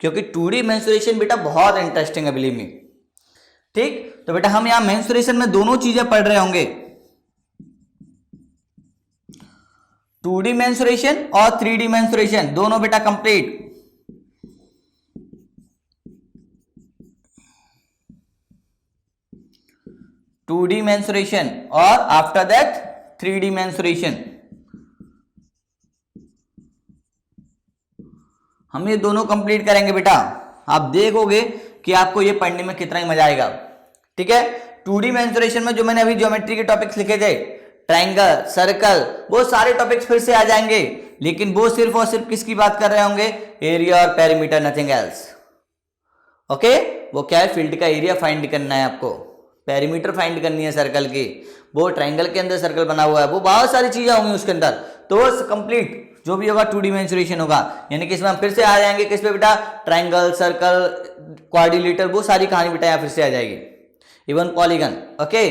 क्योंकि 2D मेंसुरेशन बेटा बहुत इंटरेस्टिंग है, बिलीव मी। ठीक, तो बेटा हम यहाँ मेंसुरेशन में दोनों चीजें पढ़ रहे होंगे, 2D मेंसुरेशन और 3D मेंसुरेशन दोनों बेटा कंप्लीट। टू डी मेंसुरेशन और आफ्टर दैट 3D मेंसुरेशन, हम ये दोनों कंप्लीट करेंगे बेटा। आप देखोगे कि आपको ये पढ़ने में कितना ही मजा आएगा। ठीक है, 2D मेंसुरेशन में जो मैंने अभी ज्योमेट्री के टॉपिक्स लिखे थे, ट्राइंगल, सर्कल, वो सारे टॉपिक्स फिर से आ जाएंगे, लेकिन वो सिर्फ और सिर्फ किसकी बात कर रहे होंगे? एरिया और पेरीमीटर, नथिंग एल्स। ओके, वो क्या है? फील्ड का एरिया फाइंड करना है आपको, पेरीमीटर फाइंड करनी है सर्कल की, वो ट्राइंगल के अंदर सर्कल बना हुआ है, वो बहुत सारी चीजें होंगी उसके अंदर। तो वो कंप्लीट जो भी होगा 2D मेंसुरेशन होगा, यानी कि इसमें हम फिर से आ जाएंगे किस पे बेटा? ट्राइंगल, सर्कल, क्वाड्रिलेटरल, वो सारी कहानी बेटा यहाँ फिर से आ जाएगी, even polygon. Okay,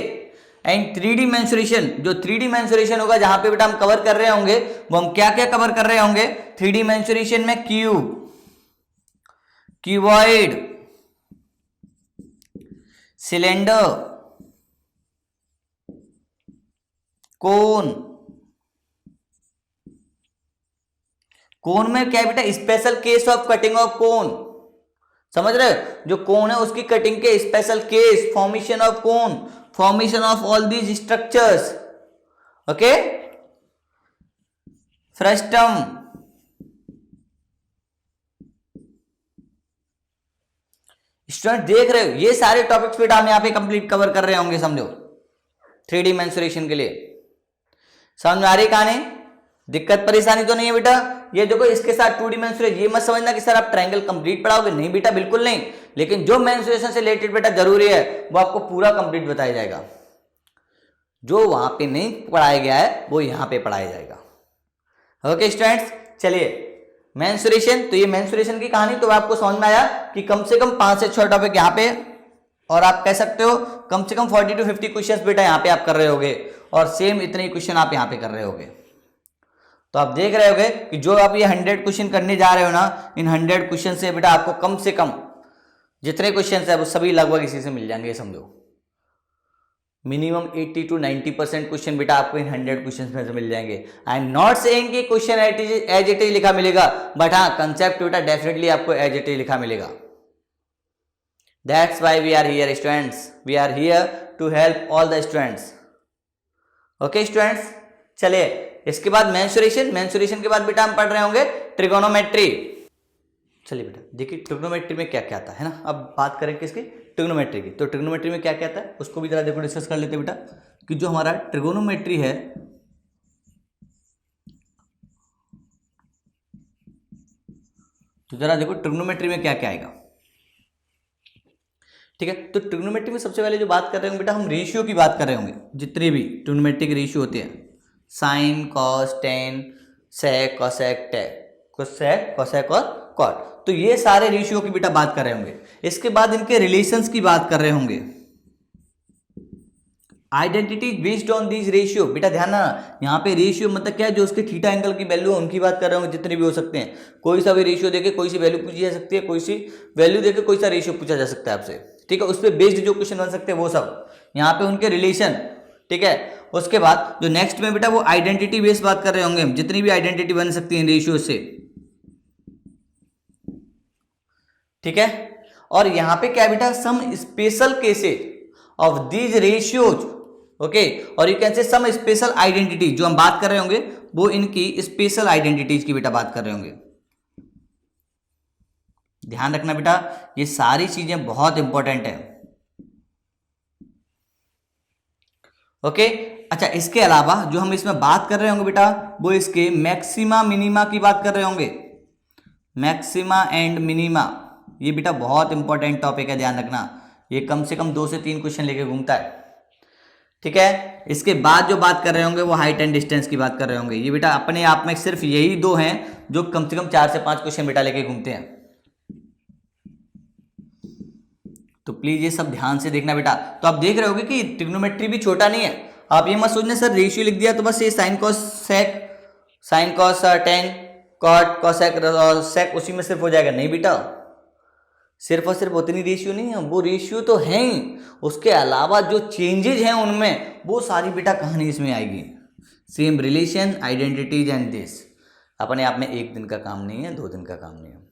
and 3D mensuration, जो 3D मेंसुरेशन होगा जहां पे बेटा हम कवर कर रहे होंगे, वो हम क्या क्या कवर कर रहे होंगे 3D मेंसुरेशन में? क्यूब, क्यूबॉइड, सिलेंडर, कोन। कोन में क्या है बेटा? Special case of cutting of cone, समझ रहे हो? जो कोन है उसकी कटिंग के special case, formation of cone, formation of all these structures. Okay, frustum, student देख रहे हो ये सारे टॉपिक्स बेटा हम यहां पे कंप्लीट कवर कर रहे होंगे, समझो 3D मेंसुरेशन के लिए। समझ में आ रही कहानी? दिक्कत परेशानी तो नहीं है बेटा? ये देखो इसके साथ 2D मेंसुरेशन, ये मत समझना कि सर आप ट्रायंगल कंप्लीट पढ़ाओगे, नहीं बेटा बिल्कुल नहीं, लेकिन जो मेंसुरेशन से रिलेटेड बेटा जरूरी है वो आपको पूरा कंप्लीट बताया जाएगा, जो वहां पे नहीं पढ़ाया गया है वो यहां पे पढ़ाया जाएगा। ओके स्टूडेंट्स, चलिए मेंसुरेशन, तो ये मेंसुरेशन की कहानी तो आपको समझ में आया कि कम से कम 5 से 6 टॉपिक यहाँ पे, और आप कह सकते हो कम से कम 40 to 50 क्वेश्चंस बेटा यहाँ पे आप कर रहे होगे, और सेम इतने ही क्वेश्चन आप यहाँ पे कर रहे होगे। तो आप देख रहे होगे कि जो आप ये 100 क्वेश्चन करने जा रहे हो ना, इन 100 क्वेश्चन से बेटा आपको कम से कम जितने क्वेश्चन है वो सभी लगभग इसी से मिल जाएंगे, समझो मिनिमम 80 to 90% क्वेश्चन बेटा आपको इन 100 क्वेश्चन में से मिल जाएंगे। आई एम नॉट सेइंग कि क्वेश्चन एज इट इज लिखा मिलेगा, बट हाँ कंसेप्ट बेटा डेफिनेटली आपको एज इट इज लिखा मिलेगा। That's why we are here students, we are here to help all the students. Okay students, चलिए इसके बाद मेंसुरेशन, मेंसुरेशन के बाद बेटा हम पढ़ रहे होंगे ट्रिगोनोमेट्री। चलिए बेटा देखिए ट्रिग्नोमेट्री में क्या क्या आता है ना, अब बात करें किसकी? ट्रिग्नोमेट्री की। तो ट्रिग्नोमेट्री में क्या क्या आता है उसको भी जरा देखो डिस्कस कर लेते हैं बेटा, कि जो हमारा ट्रिगोनोमेट्री है, तो जरा देखो ट्रिग्नोमेट्री में क्या क्या आएगा। ठीक है, तो ट्रिग्नोमेट्री में सबसे पहले जो बात कर रहे होंगे बेटा हम रेशियो की बात कर रहे होंगे, जितने भी ट्रिग्नोमेट्री के रेशियो होते हैं, साइन, कॉस, टेन, सेक, कोसेक, टेक, कोसेक, कोसेक और कॉट, तो ये सारे रेशियो की बेटा बात कर रहे होंगे। इसके बाद इनके रिलेशंस की बात कर रहे होंगे, identity based on these ratio. बेटा ध्यान ना, यहाँ पे रेशियो मतलब क्या है? जो उसके थीटा एंगल की वैल्यू है उनकी बात कर रहे होंगे, जितने भी हो सकते हैं। कोई सा भी रेशियो देके कोई सी वैल्यू पूछी जा सकती है, कोई सी वैल्यू देके कोई सा रेशियो पूछा जा सकता है आपसे, ठीक है? उस पर बेस्ड जो क्वेश्चन बन सकते हैं वो सब यहाँ पे उनके रिलेशन, ठीक है? उसके बाद जो नेक्स्ट में बेटा वो आइडेंटिटी बेस्ड बात कर रहे होंगे हम, जितनी भी आइडेंटिटी बन सकती है रेशियो से, ठीक है? और यहां पे क्या बेटा? Some special cases of these ratios, okay, और you can say some special identity, जो हम बात कर रहे होंगे वो इनकी स्पेशल आइडेंटिटीज की बेटा बात कर रहे होंगे। ध्यान रखना बेटा, ये सारी चीजें बहुत इंपॉर्टेंट है। ओके, अच्छा इसके अलावा जो हम इसमें बात कर रहे होंगे बेटा वो इसके मैक्सिमा मिनिमा की बात कर रहे होंगे, मैक्सिमा एंड मिनिमा, ये बेटा बहुत इंपॉर्टेंट टॉपिक है, ध्यान रखना, ये कम से कम 2 से 3 क्वेश्चन लेके घूमता है, ठीक है? इसके बाद जो बात कर रहे होंगे वो हाइट एंड डिस्टेंस की बात कर रहे होंगे। ये बेटा अपने आप में सिर्फ यही 2 हैं जो कम से कम 4 से 5 क्वेश्चन बेटा लेके घूमते हैं, तो प्लीज ये सब ध्यान से देखना बेटा। तो आप देख रहे होगे कि ट्रिग्नोमेट्री भी छोटा नहीं है, आप ये मत सोचना सर रेशियो लिख दिया तो बस ये sine cos sec, sine cos tan, cot cosec और सेक उसी में सिर्फ हो जाएगा, नहीं बेटा, सिर्फ और सिर्फ उतनी रेशियो नहीं है, वो रेशियो तो है ही, उसके अलावा जो चेंजेज हैं उनमें वो सारी बेटा कहानी इसमें आएगी। Same relation, identities and this अपने आप में 1 दिन का काम नहीं है, 2 दिन का काम नहीं है,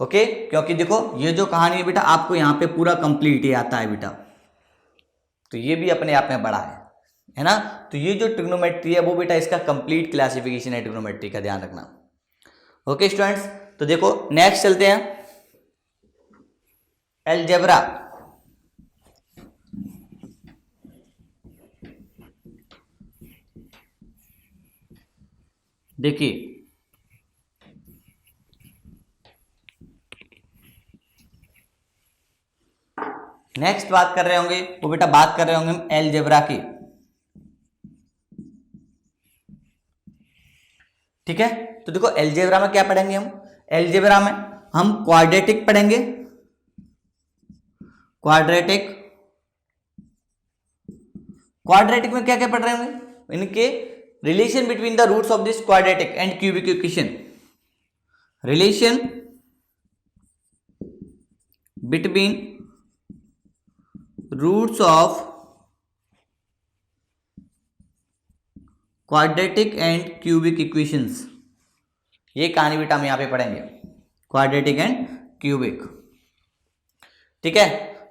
ओके? क्योंकि देखो ये जो कहानी है बेटा आपको यहाँ पे पूरा कंप्लीट ही आता है बेटा, तो ये भी अपने आप में बड़ा है ना? तो ये जो ट्रिग्नोमेट्री है वो बेटा इसका कंप्लीट क्लासिफिकेशन है ट्रिग्नोमेट्री का, ध्यान रखना। ओके स्टूडेंट्स, तो देखो नेक्स्ट चलते हैं, अलजेब्रा। देखिए नेक्स्ट बात कर रहे होंगे वो बेटा बात कर रहे होंगे हम अलजेब्रा की। ठीक है, तो देखो अलजेब्रा में क्या पढ़ेंगे हम, अलजेब्रा में हम क्वाड्रेटिक पढ़ेंगे, क्वाड्रेटिक। क्वाड्रेटिक में क्या क्या पढ़ रहे होंगे, इनके relation between the roots of this quadratic and cubic equation, relation between roots of quadratic and cubic equations, ये कहानी बेटा हम यहां पे पढ़ेंगे, क्वाड्रेटिक एंड क्यूबिक। ठीक है,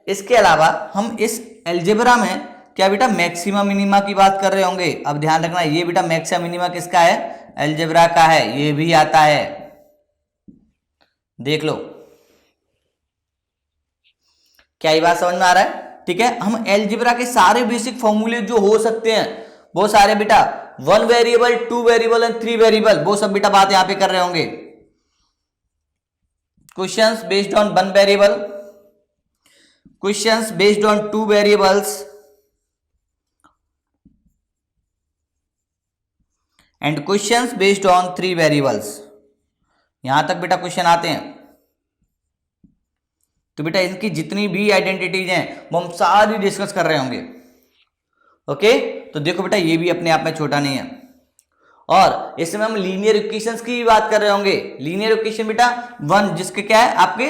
इसके अलावा हम इस अलजेब्रा में क्या बेटा मैक्सिमा मिनिमा की बात कर रहे होंगे। अब ध्यान रखना ये बेटा मैक्सिमा मिनिमा किसका है, अलजेब्रा का है, ये भी आता है, देख लो क्या ये बात समझ में आ रहा है। ठीक है, हम अलजेब्रा के सारे बेसिक फॉर्मूले जो हो सकते हैं वो सारे बेटा 1 वेरिएबल 2 वेरिएबल एंड 3 वेरिएबल वो सब बेटा बात यहां पे कर रहे होंगे। Questions based on 1 variable, questions based on 2 variables and questions based on 3 variables, यहां तक बेटा क्वेश्चन आते हैं। तो बेटा इनकी जितनी भी आइडेंटिटीज हैं वो हम सारी डिस्कस कर रहे होंगे। ओके, तो देखो बेटा ये भी अपने आप में छोटा नहीं है, और इसमें हम लीनियर इक्वेशंस की भी बात कर रहे होंगे। लीनियर इक्वेशन बेटा 1 जिसके क्या है आपके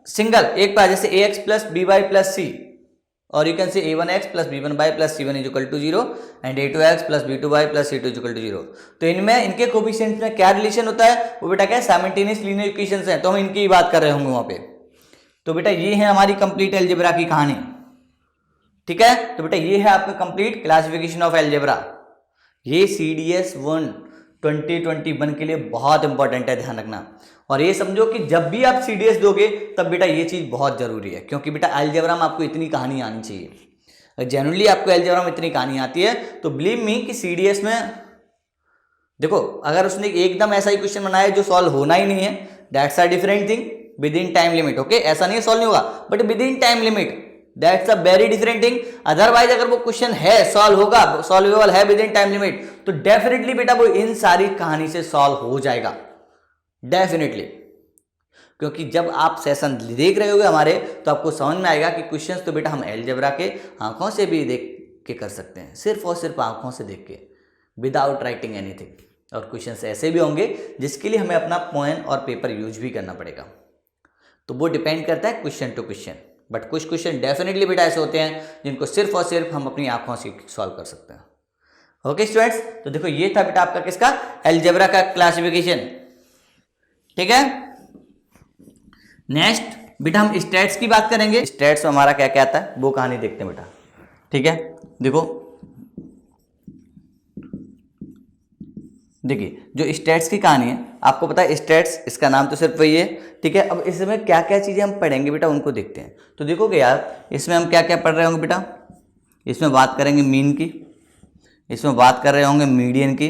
सिंगल एक बार, जैसे ax plus B Y plus C, और you can say a1x plus b1y plus c1 is equal to 0 and a2x plus b2y plus c2 is equal to 0। तो इनमें इनके कोफिशिएंट्स में क्या रिलेशन होता है, वो बेटा क्या है साइमल्टेनियस लीनियर इक्वेशंस हैं, तो हम इनकी ही बात कर रहे होंगे वहां पे। तो बेटा ये है हमारी कंप्लीट अलजेब्रा की कहानी। ठीक है, तो बेटा ये है आपका कंप्लीट क्लासिफिकेशन ऑफ अलजेब्रा। ये CDS 1 2021 के लिए बहुत इंपॉर्टेंट है, ध्यान रखना। और ये समझो कि जब भी आप CDS दोगे तब बेटा ये चीज बहुत जरूरी है, क्योंकि बेटा अलजेब्रा में आपको इतनी कहानी आनी चाहिए। जनरली आपको अलजेब्रा में इतनी कहानी आती है तो बिलीव मी कि CDS में देखो अगर उसने एकदम ऐसा ही क्वेश्चन बनाया जो सॉल्व होना ही नहीं है, that's a different thing with in time limit. Okay, ऐसा नहीं है सॉल्व नहीं होगा, but with in time limit that's a very different thing. Otherwise अगर वो क्वेश्चन है सॉल्व होगा, सॉल्वेबल है विद इन टाइम लिमिट, तो डेफिनेटली बेटा वो इन सारी कहानी से सॉल्व हो जाएगा, डेफिनेटली। क्योंकि जब आप सेशन देख रहे होगे हमारे तो आपको समझ में आएगा कि क्वेश्चंस तो बेटा हम अलजेब्रा के आंखों से भी देख के कर सकते हैं, सिर्फ और सिर्फ आंखों से देख के, विदाउट राइटिंग एनीथिंग। और क्वेश्चंस ऐसे भी होंगे जिसके लिए हमें अपना पेन और पेपर यूज भी करना पड़ेगा, तो वो डिपेंड करता है क्वेश्चन टू क्वेश्चन। बट कुछ क्वेश्चन डेफिनेटली बेटा ऐसे होते हैं जिनको सिर्फ और सिर्फ हम अपनी आंखों से सॉल्व कर सकते हैं। ओके स्टूडेंट्स, तो देखो ये था बेटा आपका किसका, अलजेब्रा का क्लासिफिकेशन। ठीक है, नेक्स्ट बेटा हम स्टैट्स की बात करेंगे। स्टैट्स में हमारा क्या क्या आता है वो कहानी देखते हैं बेटा। ठीक है, देखिए जो स्टैट्स की कहानी है आपको पता है, स्टैट्स इसका नाम तो सिर्फ वही है। ठीक है, अब इसमें क्या क्या चीज़ें हम पढ़ेंगे बेटा उनको देखते हैं। तो देखोगे यार इसमें हम क्या क्या पढ़ रहे होंगे बेटा, इसमें बात करेंगे मीन की, इसमें बात कर रहे होंगे मीडियन की,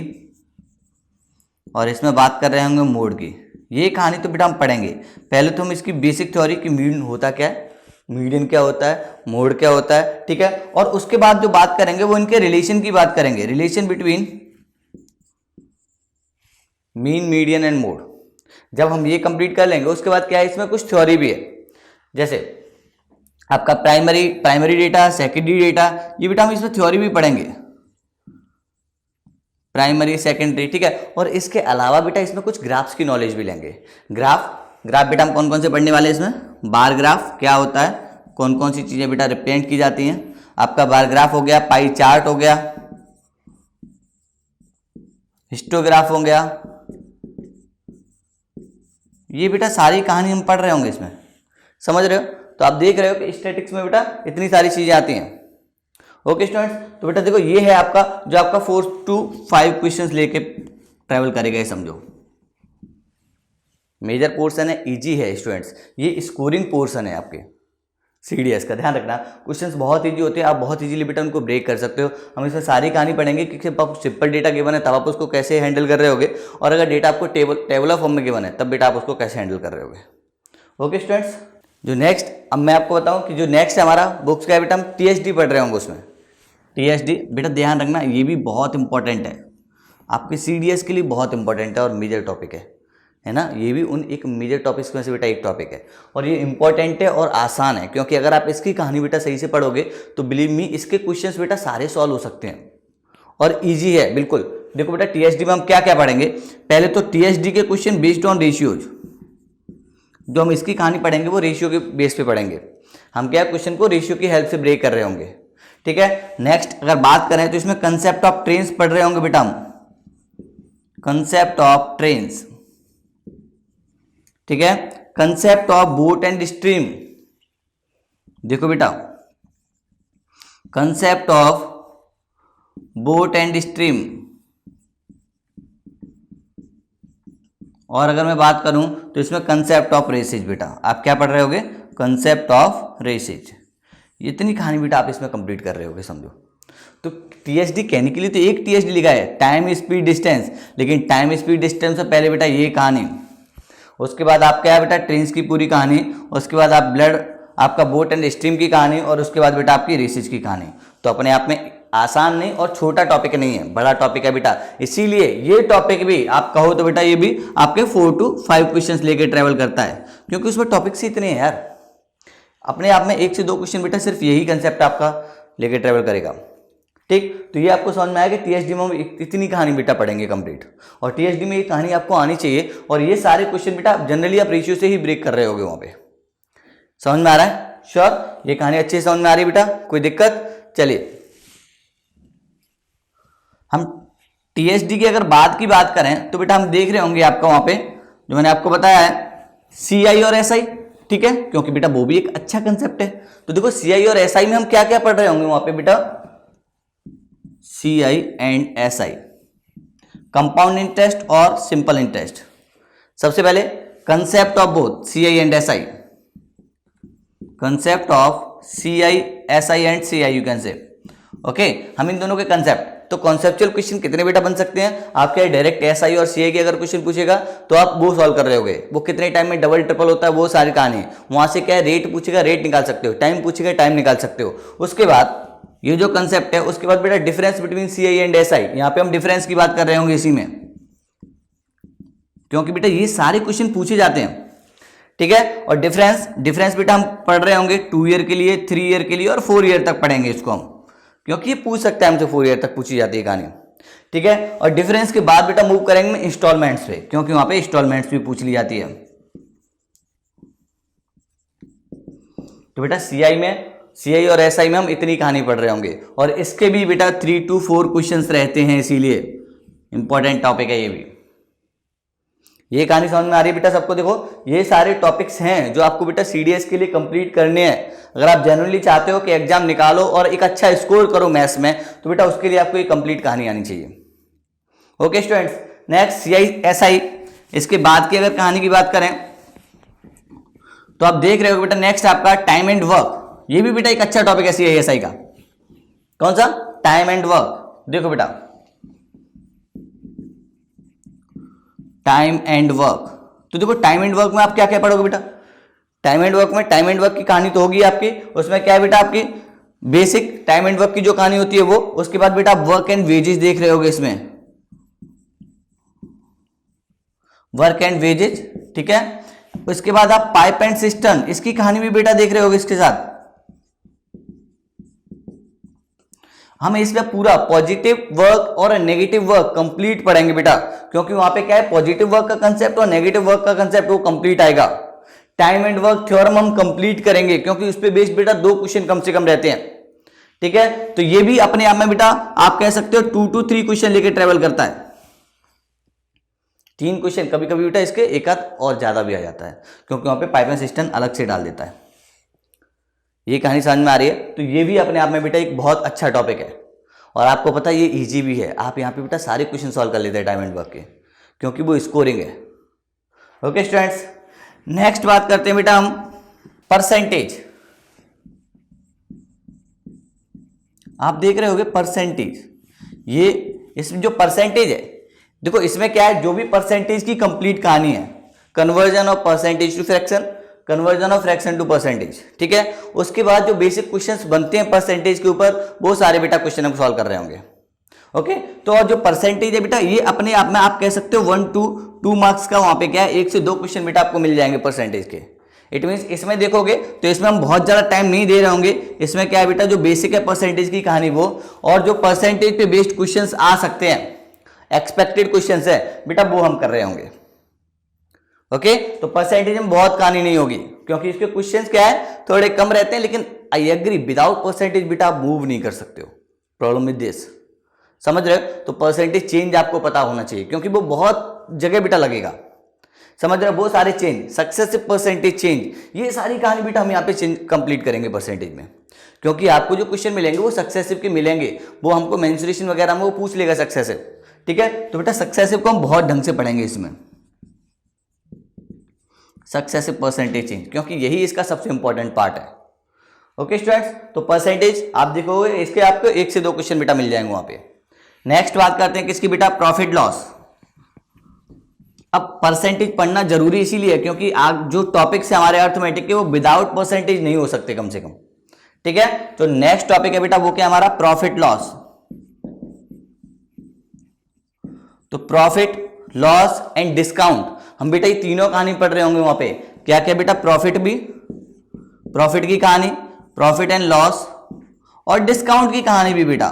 और इसमें बात कर रहे होंगे मोड की। ये कहानी तो बेटा हम पढ़ेंगे। पहले तो हम इसकी बेसिक थ्योरी कि मीन होता क्या है, मीडियन क्या होता है, मोड क्या होता है। ठीक है, और उसके बाद जो बात करेंगे वो इनके रिलेशन की बात करेंगे, relation between mean median and mode. जब हम ये कंप्लीट कर लेंगे उसके बाद क्या है, इसमें कुछ थ्योरी भी है, जैसे आपका प्राइमरी डेटा, सेकेंडरी डेटा, ये बेटा हम इसमें थ्योरी भी पढ़ेंगे, प्राइमरी सेकेंडरी। ठीक है, और इसके अलावा बेटा इसमें कुछ ग्राफ्स की नॉलेज भी लेंगे। ग्राफ बेटा हम कौन कौन से पढ़ने वाले हैं इसमें, बार ग्राफ क्या होता है, कौन कौन सी चीजें बेटा रिप्रेजेंट की जाती हैं। आपका बार ग्राफ हो गया, पाई चार्ट हो गया, हिस्टोग्राफ हो गया, ये बेटा सारी कहानी हम पढ़ रहे होंगे इसमें, समझ रहे हो। तो आप देख रहे हो कि स्टैटिक्स में बेटा इतनी सारी चीजें आती हैं। ओके स्टूडेंट्स, तो बेटा देखो ये है आपका जो आपका 4 to 5 क्वेश्चंस लेके ट्रैवल करेगा, ये समझो मेजर पोर्शन है, इजी है स्टूडेंट्स, ये स्कोरिंग पोर्शन है आपके। CDS का ध्यान रखना, क्वेश्चंस बहुत इजी होते हैं, आप बहुत इजीली बेटा उनको ब्रेक कर सकते हो। हम इसमें सारी कहानी पढ़ेंगे कि आपको सिंपल डेटा गिवन है तब आप उसको कैसे हैंडल कर रहे होगे, और अगर डेटा आपको टेबुलर फॉर्म में गिवन है तब बेटा आप उसको कैसे हैंडल कर रहे होगे। ओके स्टूडेंट्स, जो नेक्स्ट अब मैं आपको बताऊं कि जो नेक्स्ट है हमारा बुक्स का है बेटा, हम TSD पढ़ रहे होंगे उसमें। TSD बेटा ध्यान रखना, ये भी बहुत इंपॉर्टेंट है आपके CDS के लिए, बहुत इंपॉर्टेंट है और मेजर टॉपिक है ना। ये भी उन एक मेजर टॉपिक्स में से बेटा एक टॉपिक है, और ये इंपॉर्टेंट है और आसान है, क्योंकि अगर आप इसकी कहानी बेटा सही से पढ़ोगे तो बिलीव मी इसके क्वेश्चंस बेटा सारे सॉल्व हो सकते हैं और इजी है बिल्कुल। देखो बेटा TSD में हम क्या क्या पढ़ेंगे, पहले तो TSD के क्वेश्चन बेस्ड ऑन रेशियोज, जो हम इसकी कहानी पढ़ेंगे वो रेशियो के बेस पे पढ़ेंगे। हम क्या क्वेश्चन को रेशियो की हेल्प से ब्रेक कर रहे होंगे, ठीक है। नेक्स्ट अगर बात करें तो इसमें कंसेप्ट ऑफ ट्रेन्स पढ़ रहे होंगे बेटा हम, कंसेप्ट ऑफ ट्रेन्स, ठीक है। Concept of boat and stream, देखो बेटा concept of boat and stream, और अगर मैं बात करूं तो इसमें कंसेप्ट ऑफ रेसेज बेटा आप क्या पढ़ रहे होगे, कंसेप्ट ऑफ रेसेज। इतनी कहानी बेटा आप इसमें कंप्लीट कर रहे होगे समझो। तो TSD कहने के लिए तो एक TSD लिखा है, टाइम स्पीड डिस्टेंस, लेकिन टाइम स्पीड डिस्टेंस से पहले बेटा ये कहानी, उसके बाद आपका है बेटा ट्रेन्स की पूरी कहानी, उसके बाद आप ब्लड आपका बोट एंड स्ट्रीम की कहानी, और उसके बाद बेटा आपकी रेसेज की कहानी। तो अपने आप में आसान नहीं और छोटा टॉपिक नहीं है, बड़ा टॉपिक है बेटा। इसीलिए ये टॉपिक भी आप कहो तो बेटा ये भी आपके 4 to 5 क्वेश्चंस लेके ट्रेवल करता है, क्योंकि उसमें टॉपिक्स ही इतने हैं यार। अपने आप में 1 से 2 क्वेश्चन बेटा सिर्फ यही कंसेप्ट आपका लेके ट्रेवल करेगा, ठीक। तो ये आपको समझ में आया कि TSD में हम इतनी कहानी बेटा पढ़ेंगे कंप्लीट, और TSD में ये कहानी आपको आनी चाहिए, और ये सारे क्वेश्चन बेटा जनरली आप रेशियो से ही ब्रेक कर रहे होगे वहां पे। समझ में आ रहा है? श्योर, ये कहानी अच्छे से समझ में आ रही है बेटा, कोई दिक्कत? चलिए हम TSD की अगर की बात करें तो बेटा हम देख रहे होंगे आपका वहां पे जो मैंने आपको बताया है CI और SI, ठीक है, क्योंकि बेटा वो भी एक अच्छा कंसेप्ट है। तो देखो CI और SI में हम क्या क्या पढ़ रहे होंगे वहां पे बेटा, CI and SI, compound interest और सिंपल इंटरेस्ट। सबसे पहले concept of both CI and SI, concept of CI SI and CI you can से, ओके। हम इन दोनों के कंसेप्ट, तो कॉन्सेप्चुअल क्वेश्चन कितने बेटा बन सकते हैं आपके, डायरेक्ट SI और CI के अगर क्वेश्चन पूछेगा तो आप वो सॉल्व कर रहे होगे, वो कितने टाइम में डबल ट्रिपल होता है वो सारी कहानी। वहां से क्या है, रेट पूछेगा रेट निकाल सकते हो, टाइम पूछेगा टाइम निकाल सकते हो। उसके बाद ये जो कंसेप्ट है, उसके बाद बेटा difference between CI and SI, यहां पे हम डिफरेंस की बात कर रहे होंगे इसी में, क्योंकि बेटा ये सारे क्वेश्चन पूछे जाते हैं, ठीक है। और डिफरेंस बेटा हम पढ़ रहे होंगे 2 ईयर के लिए, 3 ईयर के लिए और 4 ईयर तक पढ़ेंगे इसको हम, क्योंकि ये पूछ सकता है हमसे 4 ईयर तक पूछी जाती है कहानी, ठीक है। और डिफरेंस के बाद बेटा मूव करेंगे इंस्टॉलमेंट्स पे, क्योंकि वहां पे इंस्टॉलमेंट्स भी पूछ ली जाती है। तो बेटा CI और SI में हम इतनी कहानी पढ़ रहे होंगे, और इसके भी बेटा 3 to 4 क्वेश्चंस रहते हैं, इसीलिए इंपॉर्टेंट टॉपिक है ये भी। ये कहानी समझ में आ रही है बेटा सबको? देखो ये सारे टॉपिक्स हैं जो आपको बेटा CDS के लिए कंप्लीट करने हैं। अगर आप जेन्युइनली चाहते हो कि एग्जाम निकालो और एक अच्छा स्कोर करो मैथ्स में, तो बेटा उसके लिए आपको ये कंप्लीट कहानी आनी चाहिए। Okay students, next CI SI, इसके बाद की अगर कहानी की बात करें तो आप देख रहे हो बेटा नेक्स्ट आपका टाइम एंड वर्क। ये भी बेटा एक अच्छा टॉपिक है CI SI का। कौन सा? Time and work. देखो बेटा टाइम एंड वर्क, तो देखो टाइम एंड वर्क में आप क्या क्या पढ़ोगे बेटा, टाइम एंड वर्क की कहानी तो होगी आपकी, उसमें क्या है बेटा आपकी बेसिक टाइम एंड वर्क की जो कहानी होती है वो। उसके बाद बेटा आप वर्क एंड वेजेस देख रहे होगे इसमें, वर्क एंड वेजेस, ठीक है। उसके बाद आप पाइप एंड सिस्टम, इसकी कहानी भी बेटा देख रहे होगे इसके साथ। हम इसमें पूरा पॉजिटिव वर्क और नेगेटिव वर्क कंप्लीट पढ़ेंगे बेटा, क्योंकि वहां पे क्या है पॉजिटिव वर्क का कंसेप्ट और नेगेटिव वर्क का कंसेप्ट वो कंप्लीट आएगा। टाइम एंड वर्क थ्योरम हम कंप्लीट करेंगे, क्योंकि उस पे बेस्ड बेटा 2 क्वेश्चन कम से कम रहते हैं, ठीक है। तो ये भी अपने आप में बेटा आप कह सकते हो 2 to 3 क्वेश्चन लेके ट्रेवल करता है। 3 क्वेश्चन, कभी कभी बेटा इसके एक आध और ज्यादा भी आ जाता है, क्योंकि वहां पे पाइप एंड सिस्टम अलग से डाल देता है। ये कहानी समझ में आ रही है? तो ये भी अपने आप में बेटा एक बहुत अच्छा टॉपिक है, और आपको पता है ये इजी भी है। आप यहाँ पे बेटा सारे क्वेश्चन सॉल्व कर लेते हैं टाइम एंड वर्क के, क्योंकि वो स्कोरिंग है। ओके स्टूडेंट्स, नेक्स्ट बात करते हैं बेटा हम परसेंटेज। आप देख रहे होगे परसेंटेज, ये इसमें जो परसेंटेज है, देखो इसमें क्या है, जो भी परसेंटेज की कंप्लीट कहानी है, conversion of percentage to fraction, conversion of fraction to percentage, ठीक है। उसके बाद जो बेसिक क्वेश्चंस बनते हैं परसेंटेज के ऊपर, वो सारे बेटा क्वेश्चन हम सॉल्व कर रहे होंगे। ओके, तो और जो परसेंटेज है बेटा, ये अपने आप में आप कह सकते हो 1 to 2 मार्क्स का वहां पे क्या है, 1 से 2 क्वेश्चन बेटा आपको मिल जाएंगे परसेंटेज के। इट मीन्स इसमें देखोगे तो इसमें हम बहुत ज्यादा टाइम नहीं दे रहे होंगे। इसमें क्या है बेटा, जो बेसिक है परसेंटेज की कहानी वो, और जो परसेंटेज पे बेस्ड क्वेश्चंस आ सकते हैं, एक्सपेक्टेड क्वेश्चंस है बेटा, वो हम कर रहे होंगे। ओके, तो परसेंटेज में बहुत कहानी नहीं होगी, क्योंकि इसके क्वेश्चंस क्या है, थोड़े कम रहते हैं। लेकिन आई एग्री, विदाउट परसेंटेज बेटा आप मूव नहीं कर सकते हो। प्रॉब्लम विद दिस, समझ रहे हो? तो परसेंटेज चेंज आपको पता होना चाहिए, क्योंकि वो बहुत जगह बेटा लगेगा। समझ रहे हो? वो सारे चेंज, सक्सेसिव परसेंटेज चेंज, ये सारी कहानी बेटा हम यहाँ पे चेंज कंप्लीट करेंगे परसेंटेज में, क्योंकि आपको जो क्वेश्चन मिलेंगे वो सक्सेसिव के मिलेंगे। वो हमको मेंसुरेशन वगैरह में वो पूछ लेगा सक्सेसिव, ठीक है। तो बेटा सक्सेसिव को हम बहुत ढंग से पढ़ेंगे इसमें, सक्सेसिव परसेंटेज चेंज, क्योंकि यही इसका सबसे इंपॉर्टेंट पार्ट है। ओके स्टूडेंट्स, तो परसेंटेज आप देखोगे इसके आपको 1 से 2 क्वेश्चन बेटा मिल जाएंगे वहां पे। नेक्स्ट बात करते हैं किसकी बेटा, प्रॉफिट लॉस। अब परसेंटेज पढ़ना जरूरी इसीलिए है क्योंकि आप जो टॉपिक्स है हमारे अर्थमेटिक के, वो विदाउट परसेंटेज नहीं हो सकते कम से कम, ठीक है। तो नेक्स्ट टॉपिक है बेटा वो क्या, हमारा प्रॉफिट लॉस। तो प्रॉफिट लॉस एंड डिस्काउंट, हम बेटा ये तीनों कहानी पढ़ रहे होंगे वहां पे। क्या क्या बेटा, प्रॉफिट भी, प्रॉफिट की कहानी, प्रॉफिट एंड लॉस, और डिस्काउंट की कहानी भी बेटा।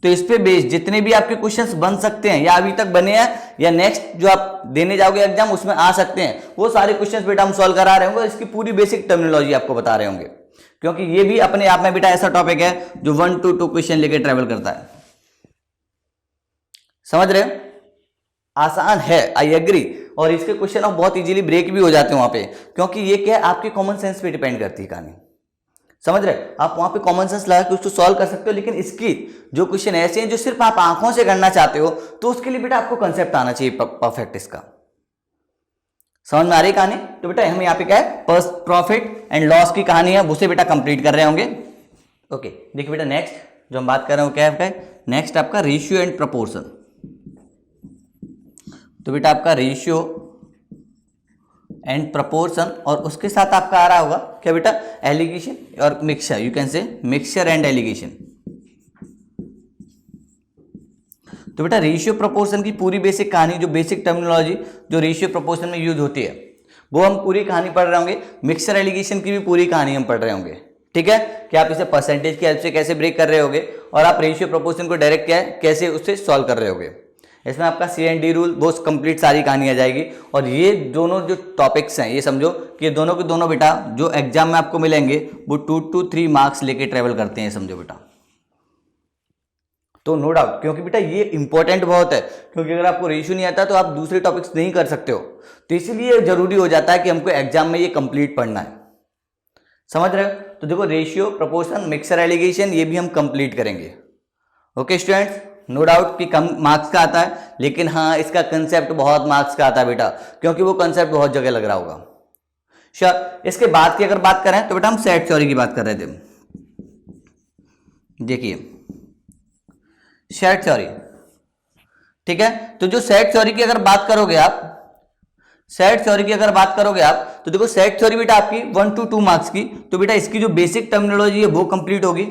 तो इस पे बेस्ड जितने भी आपके क्वेश्चंस बन सकते हैं, या अभी तक बने हैं या नेक्स्ट जो आप देने जाओगे एग्जाम उसमें आ सकते हैं, वो सारे क्वेश्चंस बेटा हम सॉल्व करा रहे होंगे। इसकी पूरी बेसिक टर्मिनोलॉजी आपको बता रहे होंगे, क्योंकि ये भी अपने आप में बेटा ऐसा टॉपिक है जो 1 to 2 क्वेश्चन लेके ट्रेवल करता है। समझ रहे हो? आसान है, आई एग्री। और इसके क्वेश्चन आप बहुत इजीली ब्रेक भी हो जाते हैं वहां पे, क्योंकि ये क्या है, आपके कॉमन सेंस पे डिपेंड करती है कहानी। समझ रहे? आप वहां पे कॉमन सेंस लगा के उसको सॉल्व कर सकते हो, लेकिन इसकी जो क्वेश्चन ऐसे हैं जो सिर्फ आप आंखों से करना चाहते हो, तो उसके लिए बेटा आपको कंसेप्ट आना चाहिए परफेक्ट इसका। समझ में आ रही कहानी? तो बेटा हम यहाँ पे क्या है, प्रॉफिट एंड लॉस की कहानी है, उसे बेटा कंप्लीट कर रहे होंगे। ओके, देखिए बेटा नेक्स्ट जो हम बात कर रहे हो क्या है, नेक्स्ट आपका रेशियो एंड प्रपोर्शन। तो बेटा आपका रेशियो एंड प्रपोर्शन, और उसके साथ आपका आ रहा होगा क्या बेटा, एलिगेशन और मिक्सचर, यू कैन से मिक्सचर एंड एलिगेशन। तो बेटा रेशियो प्रपोर्शन की पूरी बेसिक कहानी, जो बेसिक टर्मिनोलॉजी जो रेशियो प्रपोर्शन में यूज होती है, वो हम पूरी कहानी पढ़ रहे होंगे। मिक्सचर एलिगेशन की भी पूरी कहानी हम पढ़ रहे होंगे, ठीक है। कि आप इसे परसेंटेज की हेल्प से कैसे ब्रेक कर रहे होगे, और आप रेशियो प्रपोर्शन को डायरेक्ट क्या है कैसे उससे सॉल्व कर रहे होगे। इसमें आपका C&D रूल वो कंप्लीट सारी कहानी आ जाएगी। और ये दोनों जो टॉपिक्स हैं, ये समझो कि ये दोनों के दोनों बेटा जो एग्जाम में आपको मिलेंगे वो 2 to 3 मार्क्स लेके ट्रेवल करते हैं, समझो बेटा। तो नो डाउट, क्योंकि बेटा ये इंपॉर्टेंट बहुत है, क्योंकि अगर आपको रेशियो नहीं आता तो आप दूसरे टॉपिक्स नहीं कर सकते हो। तो इसीलिए जरूरी हो जाता है कि हमको एग्जाम में ये कंप्लीट पढ़ना है। समझ रहे हो? तो देखो रेशियो, प्रपोर्शन, मिक्सचर, एलिगेशन, ये भी हम कंप्लीट करेंगे। ओके स्टूडेंट्स, नो डाउट कि कम मार्क्स का आता है, लेकिन हाँ इसका कंसेप्ट बहुत मार्क्स का आता है बेटा, क्योंकि वो कंसेप्ट बहुत जगह लग रहा होगा। श्योर। इसके बाद की अगर बात करें तो बेटा हम सेट थ्योरी की बात कर रहे थे। देखिए सेट थ्योरी, ठीक है। तो जो सेट थ्योरी की अगर बात करोगे आप, सेट थ्योरी की अगर बात करोगे आप, तो देखो सेट थ्योरी बेटा आपकी 1 to 2 मार्क्स की। तो बेटा इसकी जो बेसिक टर्मिनोलॉजी है वो कंप्लीट होगी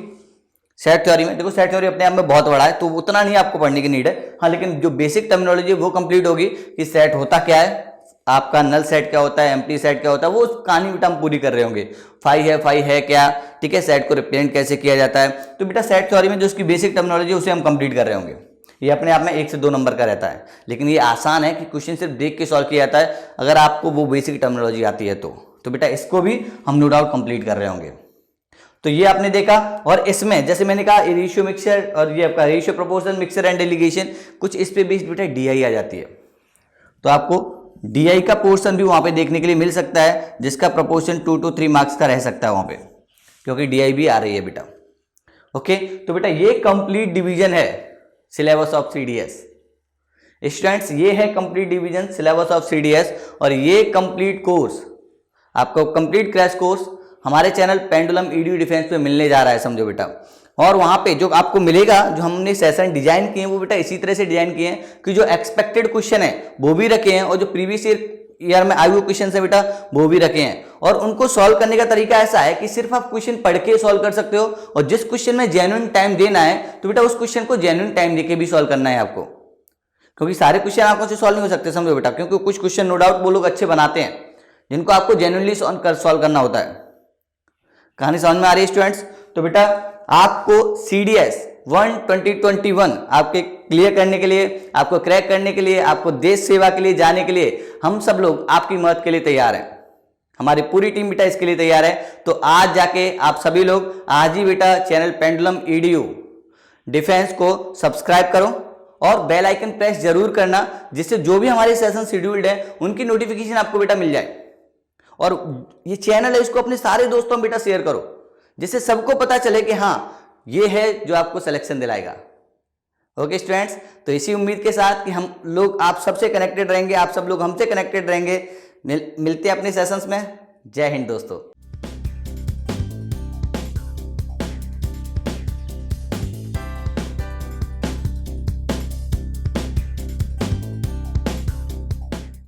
सेट थ्योरी में। देखो सेट थ्योरी अपने आप में बहुत बड़ा है, तो उतना नहीं आपको पढ़ने की नीड है। हाँ, लेकिन जो बेसिक टर्मिनोलॉजी है वो कंप्लीट होगी कि सेट होता क्या है, आपका नल सेट क्या होता है, एम्प्टी सेट क्या होता है, वो कहानी बेटा हम पूरी कर रहे होंगे। फाई है क्या, ठीक है, सेट को रिप्रेजेंट कैसे किया जाता है। तो बेटा सेट थ्योरी में जो उसकी बेसिक टर्मिनोलॉजी है उसे हम कंप्लीट कर रहे होंगे। ये अपने आप में 1 से 2 नंबर का रहता है, लेकिन ये आसान है कि क्वेश्चन सिर्फ देख के सॉल्व किया जाता है, अगर आपको वो बेसिक टर्मिनोलॉजी आती है तो बेटा इसको भी हम नो डाउट कंप्लीट कर रहे होंगे। तो ये आपने देखा। और इसमें जैसे मैंने कहा रेशियो मिक्सचर, और ये आपका ratio proportion, mixture and allegation, कुछ इस पे बेस्ड बेटा DI आ जाती है। तो आपको DI का पोर्शन भी वहां पे देखने के लिए मिल सकता है, जिसका प्रोपोर्शन 2 to 3 मार्क्स का रह सकता है वहां पे, क्योंकि DI भी आ रही है बेटा। ओके, तो बेटा ये कंप्लीट डिवीजन है सिलेबस ऑफ CDS। स्टूडेंट्स ये है complete division syllabus of CDS, और ये कंप्लीट कोर्स आपको कंप्लीट क्रैश कोर्स हमारे चैनल पेंडुलम EDU डिफेंस पे मिलने जा रहा है, समझो बेटा। और वहां पे जो आपको मिलेगा, जो हमने सेशन डिजाइन किए हैं वो बेटा इसी तरह से डिजाइन किए हैं कि जो एक्सपेक्टेड क्वेश्चन है वो भी रखे हैं और जो प्रीवियस ईयर में आए हुए क्वेश्चन है बेटा वो भी रखे हैं। और उनको सॉल्व करने का तरीका ऐसा है कि सिर्फ आप क्वेश्चन पढ़ के सॉल्व कर सकते हो, और जिस क्वेश्चन में जेन्युइन टाइम देना है तो बेटा उस क्वेश्चन को जेन्युइन टाइम देके भी सॉल्व करना है आपको, क्योंकि सारे क्वेश्चन आपको से सॉल्व नहीं हो सकते, समझो बेटा, क्योंकि कुछ क्वेश्चन नो डाउट वो लोग अच्छे बनाते हैं जिनको आपको जेन्युइनली सॉल्व करना होता है। कहानी समझ में आ रही है स्टूडेंट्स? तो बेटा आपको CDS 2021 आपके क्लियर करने के लिए, आपको क्रैक करने के लिए, आपको देश सेवा के लिए जाने के लिए हम सब लोग आपकी मदद के लिए तैयार हैं। हमारी पूरी टीम बेटा इसके लिए तैयार है। तो आज जाके आप सभी लोग आज ही बेटा चैनल पेंडुलम EDU डिफेंस को सब्सक्राइब करो और बेल आइकन प्रेस जरूर करना, जिससे जो भी हमारे सेशन शेड्यूल्ड है उनकी नोटिफिकेशन आपको बेटा मिल जाए। और ये चैनल है इसको अपने सारे दोस्तों में बेटा शेयर करो, जिससे सबको पता चले कि हाँ ये है जो आपको सिलेक्शन दिलाएगा। ओके स्टूडेंट्स, तो इसी उम्मीद के साथ कि हम लोग आप सबसे कनेक्टेड रहेंगे, आप सब लोग हमसे कनेक्टेड रहेंगे। मिलते हैं अपने सेशंस में। जय हिंद दोस्तों।